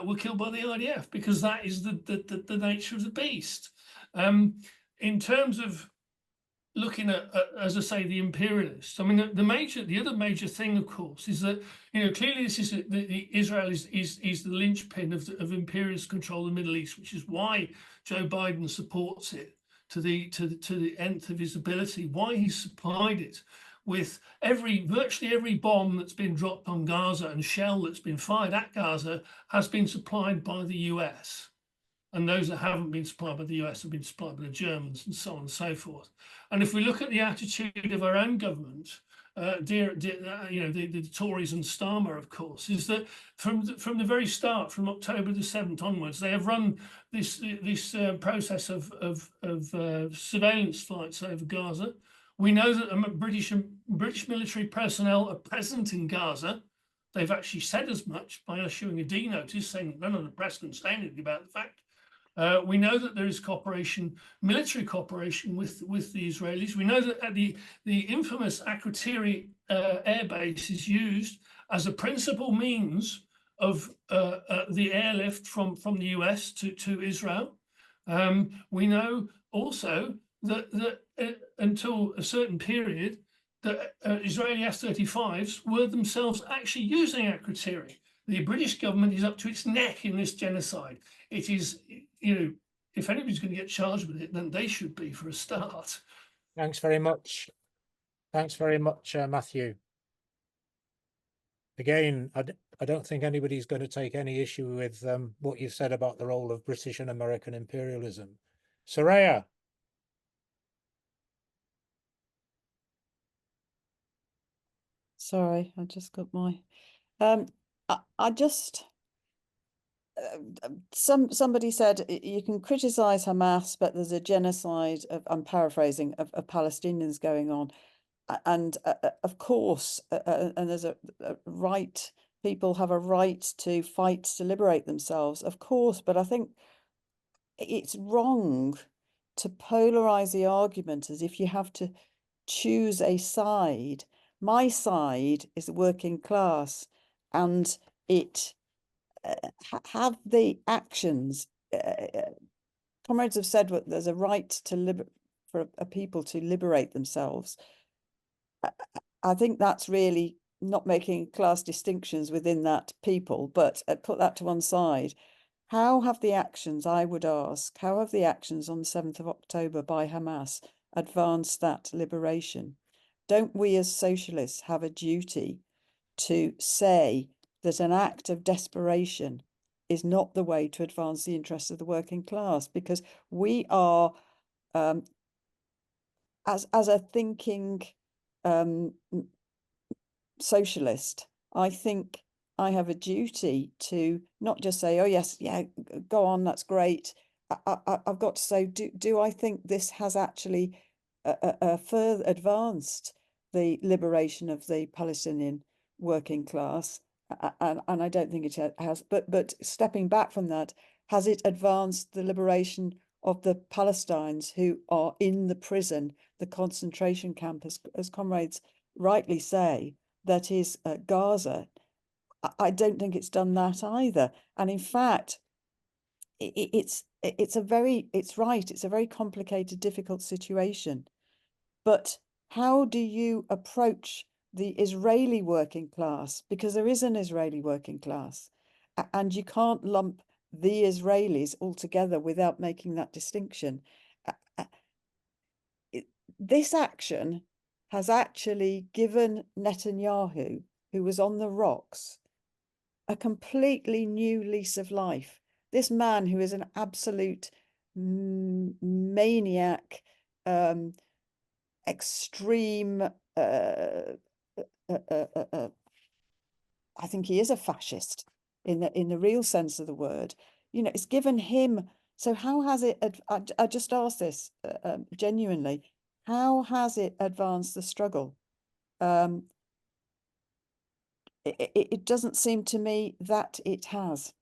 were killed by the IDF, because that is the nature of the beast. In terms of looking at, as I say, the imperialists, I mean, the other major thing, of course, is that, you know, clearly this is Israel is the linchpin of imperialist control of the Middle East, which is why Joe Biden supports it to the nth of his ability, why he's supplied it with virtually every bomb that's been dropped on Gaza and shell that's been fired at Gaza has been supplied by the US. And those that haven't been supplied by the US have been supplied by the Germans, and so on and so forth. And if we look at the attitude of our own government, you know, the Tories and Starmer, of course, is that from the very start, from October the 7th onwards, they have run this process of surveillance flights over Gaza. We know that British military personnel are present in Gaza. They've actually said as much by issuing a D notice saying that none of the press can say anything about the fact. We know that there is cooperation, military cooperation with the Israelis. We know that the infamous Akrotiri air base is used as a principal means of the airlift from the US to Israel. We know also that until a certain period, that Israeli F-35s were themselves actually using Akrotiri. The British government is up to its neck in this genocide. It is, you know, if anybody's going to get charged with it, then they should be, for a start. Thanks very much. Thanks very much, Matthew. Again, I don't think anybody's going to take any issue with what you've said about the role of British and American imperialism. Soraya. Sorry, I just got my. I just. Somebody said you can criticize Hamas, but there's a genocide of, I'm paraphrasing, of Palestinians going on, and of course, and there's a right. People have a right to fight to liberate themselves, of course, but I think it's wrong to polarize the argument as if you have to choose a side. My side is the working class, and it have the actions. Comrades have said what there's a right to for a people to liberate themselves. I think that's really not making class distinctions within that people, but put that to one side. How have the actions, I would ask, how have the actions on the 7th of October by Hamas advanced that liberation? Don't we as socialists have a duty to say that an act of desperation is not the way to advance the interests of the working class? Because we are, as a thinking socialist, I think I have a duty to not just say, oh yes, yeah, go on, that's great. I've got to say, do I think this has actually further advanced the liberation of the Palestinian working class? And I don't think it has. But stepping back from that, has it advanced the liberation of the Palestinians who are in the prison, the concentration camp, as comrades rightly say, that is Gaza? I don't think it's done that either. And in fact, it's a very complicated, difficult situation. But how do you approach the Israeli working class? Because there is an Israeli working class, and you can't lump the Israelis all together without making that distinction. This action has actually given Netanyahu, who was on the rocks, a completely new lease of life. This man, who is an absolute maniac, extreme, I think he is a fascist in the real sense of the word. You know, it's given him. So how has it? I just ask this genuinely. How has it advanced the struggle? It doesn't seem to me that it has.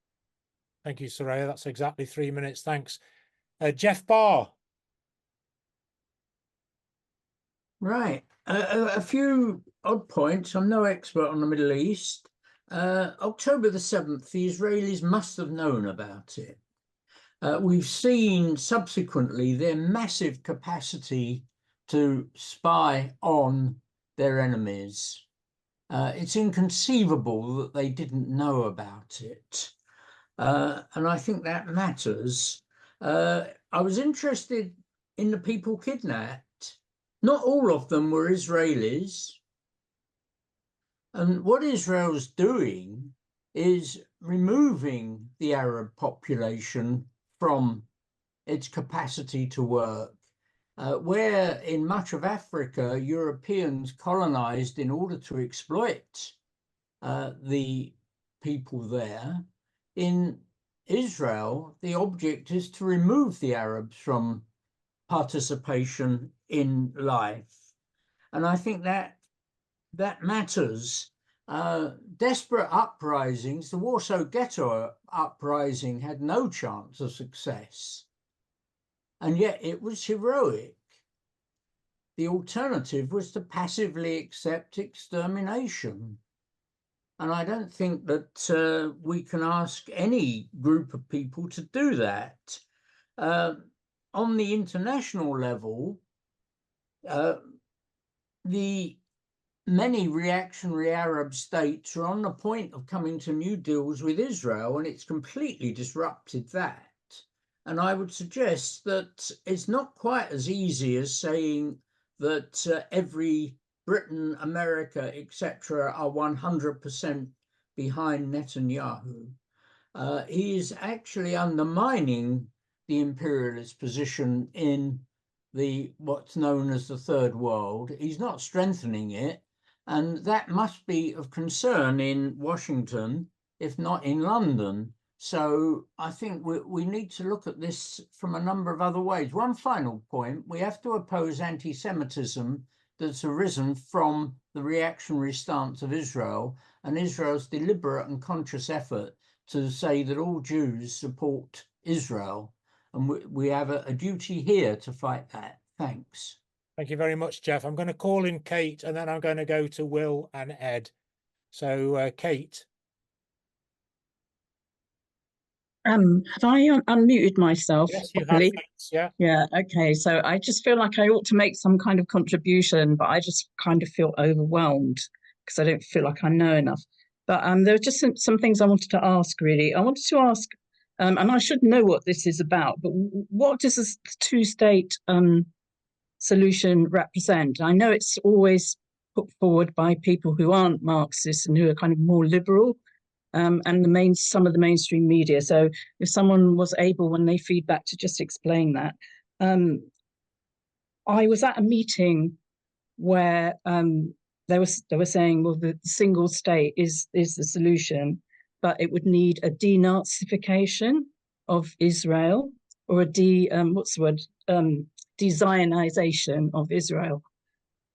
Thank you, Soraya. That's exactly 3 minutes. Thanks. Jeff Barr. Right. A few odd points. I'm no expert on the Middle East. October the 7th, the Israelis must have known about it. We've seen subsequently their massive capacity to spy on their enemies. It's inconceivable that they didn't know about it. And I think that matters. I was interested in the people kidnapped. Not all of them were Israelis. And what Israel's doing is removing the Arab population from its capacity to work. Where in much of Africa, Europeans colonized in order to exploit the people there, in Israel, the object is to remove the Arabs from participation in life. And I think that matters. Desperate uprisings, the Warsaw Ghetto uprising had no chance of success. And yet it was heroic. The alternative was to passively accept extermination. And I don't think that we can ask any group of people to do that. On the international level, the many reactionary Arab states are on the point of coming to new deals with Israel, and it's completely disrupted that. And I would suggest that it's not quite as easy as saying that every Britain, America, etc., are 100% behind Netanyahu. He is actually undermining the imperialist position in what's known as the Third World. He's not strengthening it, and that must be of concern in Washington, if not in London. So I think we need to look at this from a number of other ways. One final point, we have to oppose anti-Semitism that's arisen from the reactionary stance of Israel and Israel's deliberate and conscious effort to say that all Jews support Israel. And we have a duty here to fight that. Thanks. Thank you very much, Jeff. I'm going to call in Kate, and then I'm going to go to Will and Ed. So, Kate. Have I unmuted myself Yes, you properly? have. Yeah. Yeah. Okay. So I just feel like I ought to make some kind of contribution, but I just kind of feel overwhelmed because I don't feel like I know enough. But there were just some things I wanted to ask. Really, I wanted to ask, and I should know what this is about. But what does this two-state solution represent? I know it's always put forward by people who aren't Marxists and who are kind of more liberal. And some of the mainstream media. So if someone was able, when they feed back, to just explain that. I was at a meeting where they were saying, well, the single state is the solution, but it would need a denazification of Israel, or a de-Zionization of Israel.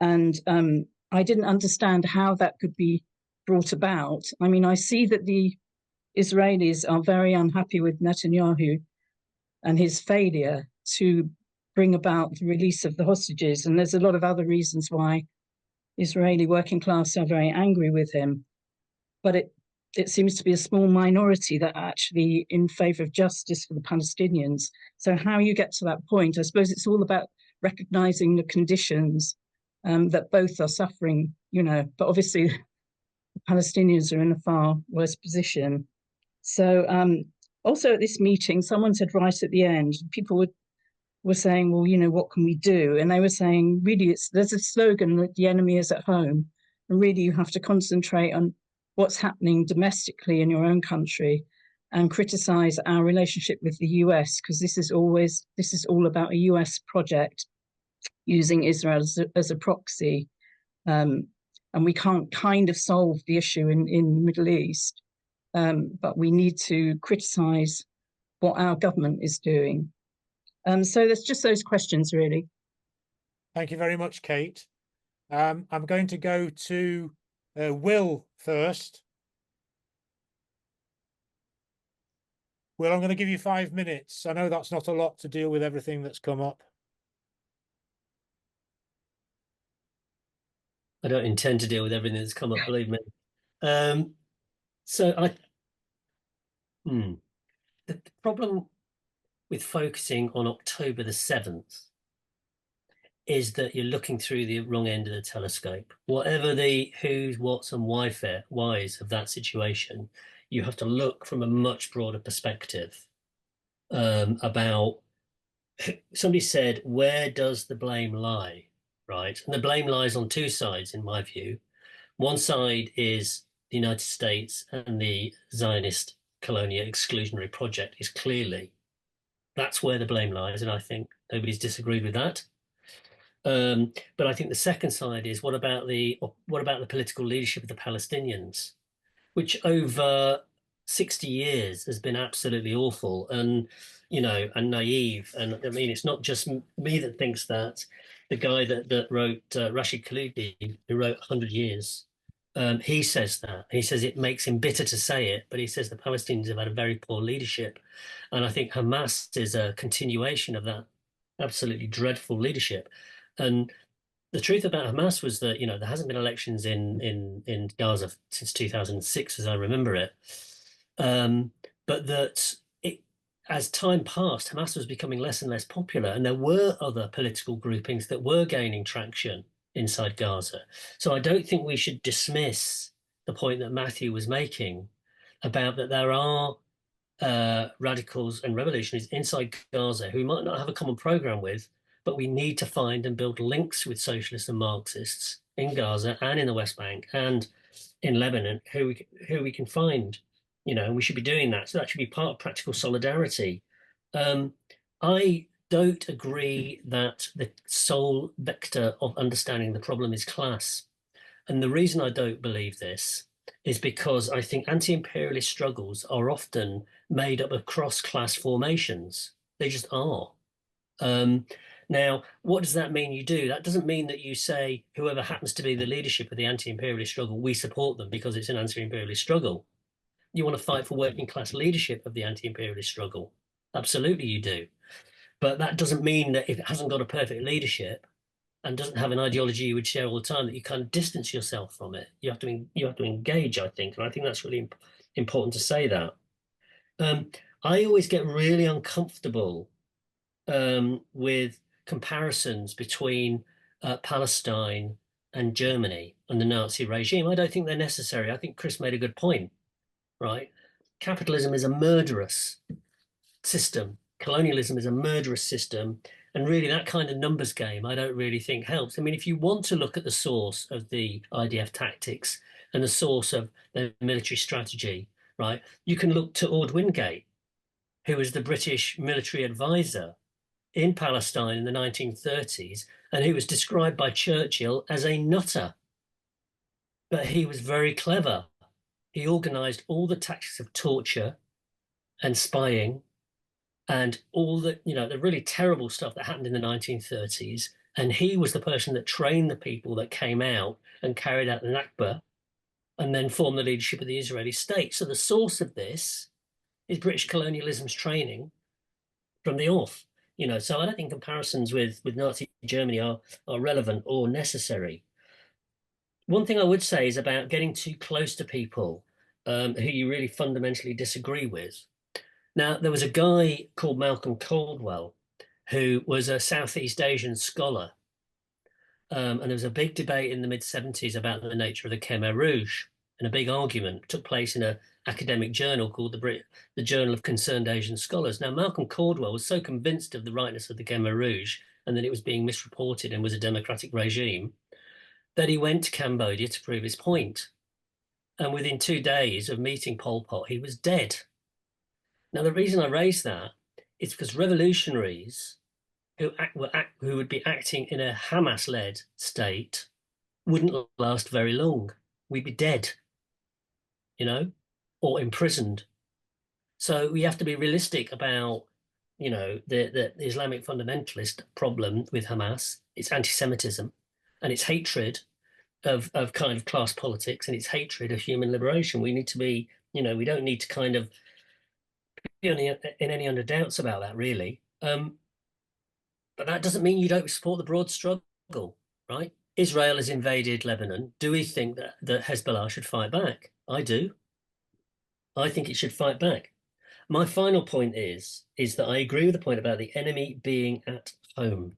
And I didn't understand how that could be brought about. I mean, I see that the Israelis are very unhappy with Netanyahu and his failure to bring about the release of the hostages. And there's a lot of other reasons why Israeli working class are very angry with him. But it seems to be a small minority that are actually in favor of justice for the Palestinians. So how you get to that point, I suppose it's all about recognizing the conditions that both are suffering, but obviously the Palestinians are in a far worse position. So also at this meeting, someone said right at the end, people were saying, well, what can we do? And they were saying, really, there's a slogan that the enemy is at home. And really, you have to concentrate on what's happening domestically in your own country and criticize our relationship with the US, because this is all about a US project using Israel as a proxy. And we can't kind of solve the issue in the Middle East, but we need to criticize what our government is doing. So there's just those questions, really. Thank you very much, Kate. I'm going to go to Will first. Will, I'm going to give you 5 minutes. I know that's not a lot to deal with everything that's come up. I don't intend to deal with everything that's come up, believe me. So the problem with focusing on October the 7th is that you're looking through the wrong end of the telescope. Whatever the who's, what's, and whys of that situation, you have to look from a much broader perspective about. Somebody said, where does the blame lie, right? And the blame lies on two sides, in my view. One side is the United States and the Zionist colonial exclusionary project is clearly, that's where the blame lies, and I think nobody's disagreed with that. But I think the second side is what about the political leadership of the Palestinians, which over 60 years has been absolutely awful and, and naive. And I mean, it's not just me that thinks that. The guy that wrote Rashid Khalidi, who wrote 100 Years, he says that. He says it makes him bitter to say it, but he says the Palestinians have had a very poor leadership. And I think Hamas is a continuation of that absolutely dreadful leadership. And the truth about Hamas was that, there hasn't been elections in Gaza since 2006, as I remember it. But that as time passed, Hamas was becoming less and less popular, and there were other political groupings that were gaining traction inside Gaza. So I don't think we should dismiss the point that Matthew was making about that there are radicals and revolutionaries inside Gaza who might not have a common program with, but we need to find and build links with socialists and Marxists in Gaza and in the West Bank and in Lebanon who we can find, and we should be doing that. So that should be part of practical solidarity. I don't agree that the sole vector of understanding the problem is class. And the reason I don't believe this is because I think anti-imperialist struggles are often made up of cross-class formations. They just are. Now, what does that mean you do? That doesn't mean that you say, whoever happens to be the leadership of the anti-imperialist struggle, we support them because it's an anti-imperialist struggle. You want to fight for working class leadership of the anti-imperialist struggle. Absolutely you do. But that doesn't mean that if it hasn't got a perfect leadership and doesn't have an ideology you would share all the time, that you kind of distance yourself from it. You have to engage, I think. And I think that's really important to say that. I always get really uncomfortable with comparisons between Palestine and Germany and the Nazi regime. I don't think they're necessary. I think Chris made a good point, right? Capitalism is a murderous system. Colonialism is a murderous system. And really that kind of numbers game, I don't really think helps. I mean, if you want to look at the source of the IDF tactics and the source of the military strategy, right, you can look to Orde Wingate, who was the British military advisor in Palestine in the 1930s, and he was described by Churchill as a nutter. But he was very clever. He organized all the tactics of torture and spying and all the, the really terrible stuff that happened in the 1930s. And he was the person that trained the people that came out and carried out the Nakba and then formed the leadership of the Israeli state. So the source of this is British colonialism's training from the off. So I don't think comparisons with Nazi Germany are relevant or necessary. One thing I would say is about getting too close to people who you really fundamentally disagree with. Now, there was a guy called Malcolm Caldwell who was a Southeast Asian scholar. And there was a big debate in the mid-70s about the nature of the Khmer Rouge, and a big argument took place in an academic journal called the Journal of Concerned Asian Scholars. Now, Malcolm Caldwell was so convinced of the rightness of the Khmer Rouge and that it was being misreported and was a democratic regime that he went to Cambodia to prove his point. And within 2 days of meeting Pol Pot, he was dead. Now, the reason I raise that is because revolutionaries who would be acting in a Hamas-led state wouldn't last very long. We'd be dead, or imprisoned. So we have to be realistic about, the Islamic fundamentalist problem with Hamas. It's anti-Semitism and it's hatred of kind of class politics, and it's hatred of human liberation. We need to be, we don't need to kind of be in any under doubts about that, really. But that doesn't mean you don't support the broad struggle, right? Israel has invaded Lebanon. Do we think that Hezbollah should fight back? I do. I think it should fight back. My final point is that I agree with the point about the enemy being at home,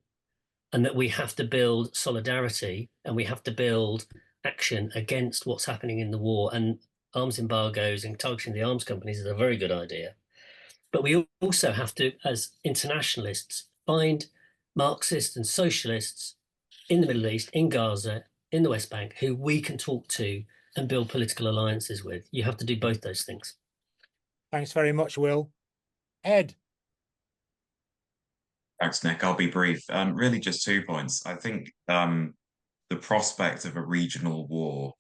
and that we have to build solidarity and we have to build action against what's happening in the war. And arms embargoes and targeting the arms companies is a very good idea. But we also have to, as internationalists, find Marxists and socialists in the Middle East, in Gaza, in the West Bank, who we can talk to and build political alliances with. You have to do both those things. Thanks very much, Will. Ed. Thanks, Nick. I'll be brief. Really just 2 points. I think the prospect of a regional war,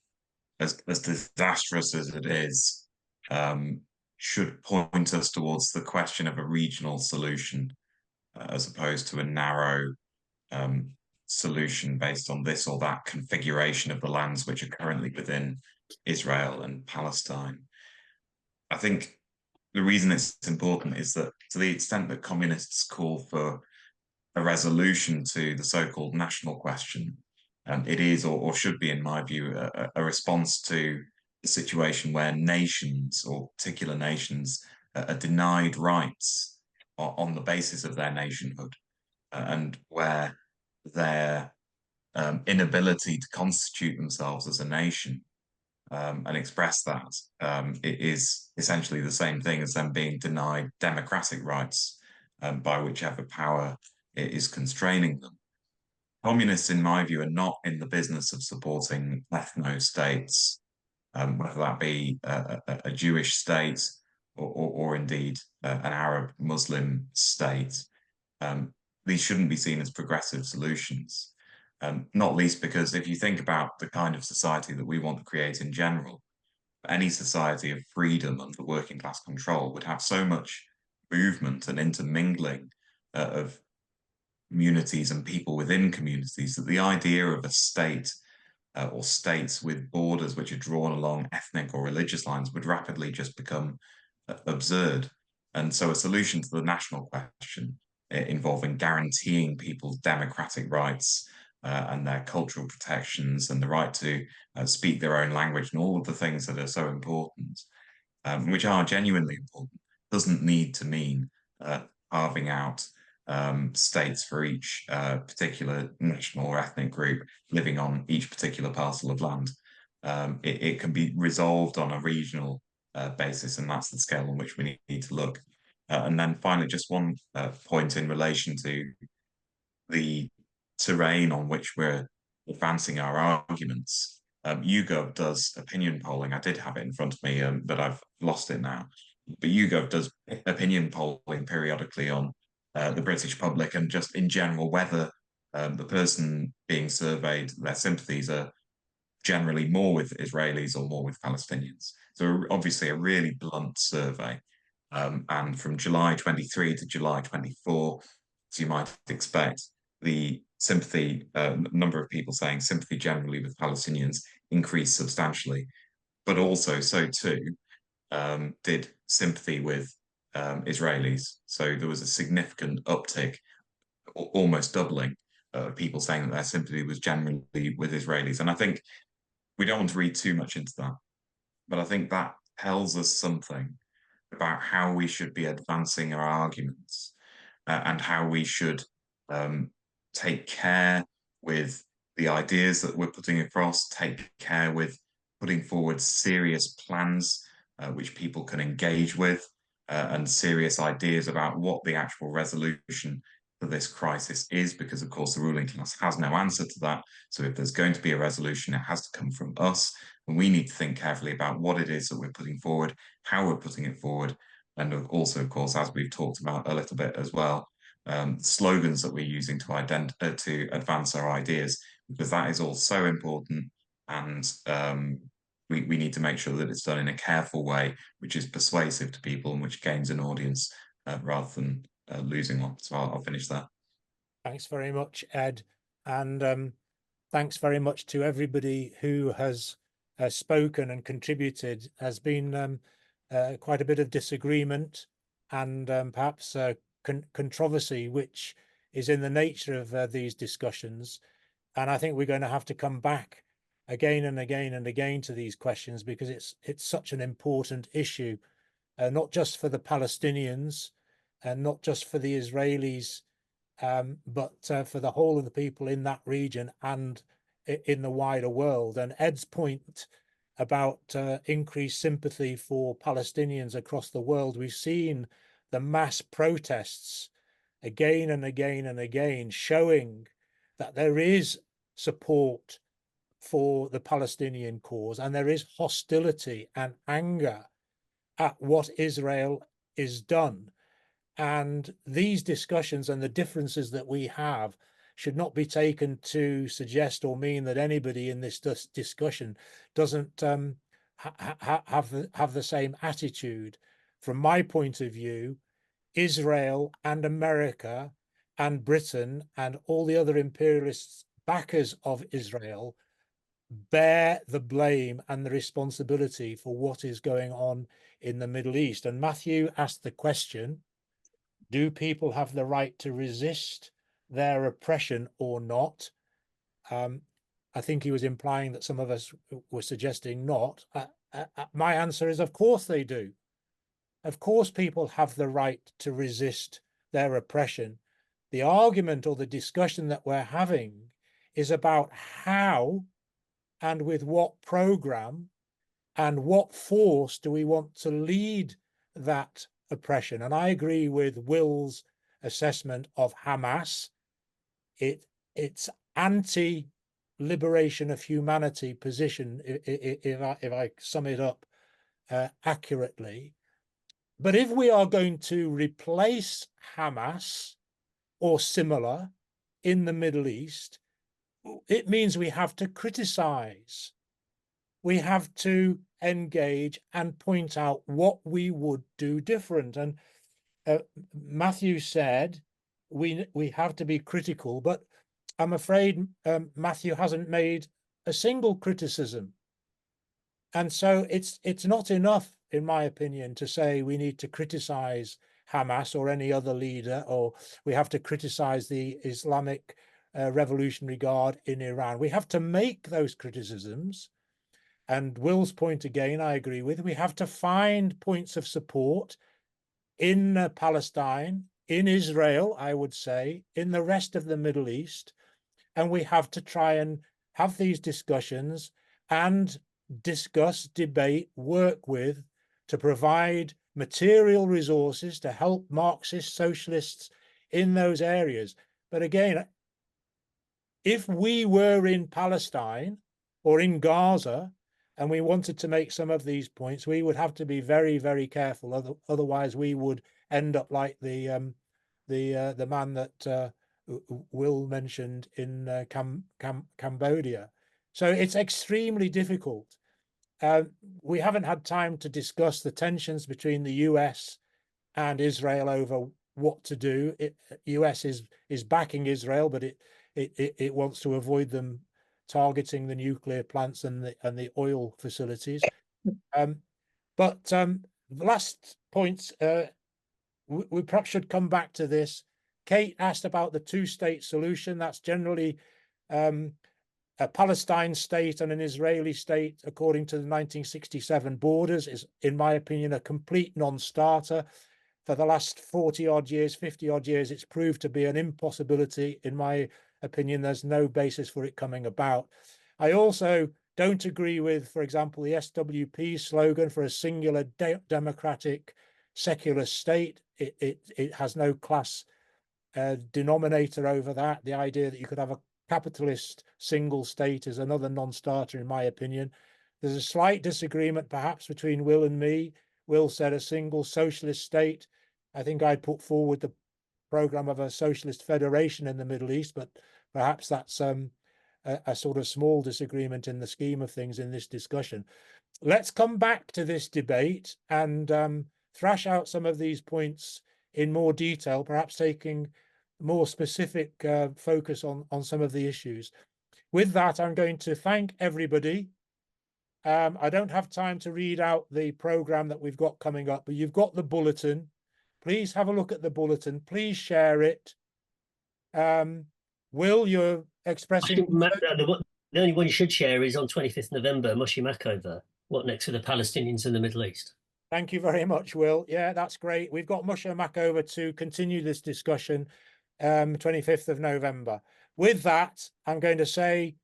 as disastrous as it is, should point us towards the question of a regional solution, as opposed to a narrow solution based on this or that configuration of the lands which are currently within Israel and Palestine. I think the reason it's important is that to the extent that communists call for a resolution to the so-called national question, it is or should be, in my view, a response to the situation where nations or particular nations are denied rights on the basis of their nationhood, and where their inability to constitute themselves as a nation and express that it is essentially the same thing as them being denied democratic rights by whichever power is constraining them. Communists, in my view, are not in the business of supporting ethno-states, whether that be a Jewish state or indeed an Arab Muslim state. These shouldn't be seen as progressive solutions, not least because if you think about the kind of society that we want to create in general, any society of freedom under working class control would have so much movement and intermingling of communities and people within communities that the idea of a state or states with borders which are drawn along ethnic or religious lines would rapidly just become absurd. And so a solution to the national question involving guaranteeing people's democratic rights and their cultural protections and the right to speak their own language and all of the things that are so important, which are genuinely important, doesn't need to mean carving out states for each particular national or ethnic group living on each particular parcel of land. It can be resolved on a regional basis, and that's the scale on which we need to look. And then finally, just one point in relation to the terrain on which we're advancing our arguments. YouGov does opinion polling. I did have it in front of me, but I've lost it now. But YouGov does opinion polling periodically on the British public and just in general whether the person being surveyed, their sympathies are generally more with Israelis or more with Palestinians. So obviously a really blunt survey. And from July 23 to July 24, as you might expect, the sympathy, number of people saying sympathy generally with Palestinians increased substantially, but also so too did sympathy with Israelis. So there was a significant uptick, almost doubling, of people saying that their sympathy was generally with Israelis. And I think we don't want to read too much into that, but I think that tells us something about how we should be advancing our arguments and how we should take care with the ideas that we're putting across, take care with putting forward serious plans which people can engage with, and serious ideas about what the actual resolution for this crisis is, because of course the ruling class has no answer to that. So if there's going to be a resolution, it has to come from us, and we need to think carefully about what it is that we're putting forward, how we're putting it forward, and also, of course, as we've talked about a little bit as well, slogans that we're using to advance our ideas, because that is all so important, and we need to make sure that it's done in a careful way, which is persuasive to people and which gains an audience rather than losing one. So I'll finish that. Thanks very much, Ed. And thanks very much to everybody who has spoken and contributed. There's been quite a bit of disagreement and perhaps controversy, which is in the nature of these discussions. And I think we're going to have to come back again and again and again to these questions, because it's such an important issue, not just for the Palestinians and not just for the Israelis, but for the whole of the people in that region and in the wider world. And Ed's point about increased sympathy for Palestinians across the world, we've seen the mass protests again and again and again, showing that there is support for the Palestinian cause, and there is hostility and anger at what Israel is done. And these discussions and the differences that we have should not be taken to suggest or mean that anybody in this discussion doesn't have the same attitude. From my point of view, Israel and America and Britain and all the other imperialist backers of Israel bear the blame and the responsibility for what is going on in the Middle East. And Matthew asked the question, do people have the right to resist their oppression or not? I think he was implying that some of us were suggesting not. My answer is, of course they do. Of course people have the right to resist their oppression. The argument or the discussion that we're having is about how and with what program and what force do we want to lead that oppression. And I agree with Will's assessment of Hamas. It's anti-liberation of humanity position, if I sum it up accurately. But if we are going to replace Hamas or similar in the Middle East, it means we have to criticize. We have to engage and point out what we would do different. And Matthew said we have to be critical, but I'm afraid Matthew hasn't made a single criticism. And so it's not enough, in my opinion, to say we need to criticize Hamas or any other leader, or we have to criticize the Islamic Revolutionary Guard in Iran. We have to make those criticisms. And Will's point again, I agree with. We have to find points of support in Palestine, in Israel, I would say, in the rest of the Middle East. And we have to try and have these discussions and discuss, debate, work with, to provide material resources to help Marxist socialists in those areas. But again, if we were in Palestine or in Gaza and we wanted to make some of these points, we would have to be very, very careful. Otherwise, we would end up like the man that Will mentioned in Cambodia. So it's extremely difficult. We haven't had time to discuss the tensions between the US and Israel over what to do. US is backing Israel, but it wants to avoid them targeting the nuclear plants and the oil facilities. But the last points, we perhaps should come back to this. Kate asked about the two-state solution. That's generally a Palestine state and an Israeli state, according to the 1967 borders, is, in my opinion, a complete non-starter. For the last 40-odd years, 50-odd years, it's proved to be an impossibility. In my opinion, there's no basis for it coming about. I also don't agree with, for example, the SWP slogan for a singular democratic secular state. It has no class denominator over that. The idea that you could have a capitalist single state is another non-starter, in my opinion. There's a slight disagreement perhaps between Will and me. Will said a single socialist state. I think I'd put forward the program of a socialist federation in the Middle East, but perhaps that's a sort of small disagreement in the scheme of things in this discussion. Let's come back to this debate and thrash out some of these points in more detail, perhaps taking more specific focus on some of the issues. With that, I'm going to thank everybody. I don't have time to read out the program that we've got coming up, but you've got the bulletin. Please have a look at the bulletin. Please share it. Will, you're I expressing think the only one you should share is on 25th November, Moshe Makover. What next for the Palestinians in the Middle East? Thank you very much, Will. Yeah, that's great. We've got Moshe Makover to continue this discussion 25th of November. With that, I'm going to say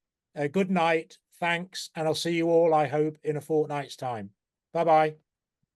good night, thanks, and I'll see you all, I hope, in a fortnight's time. Bye-bye.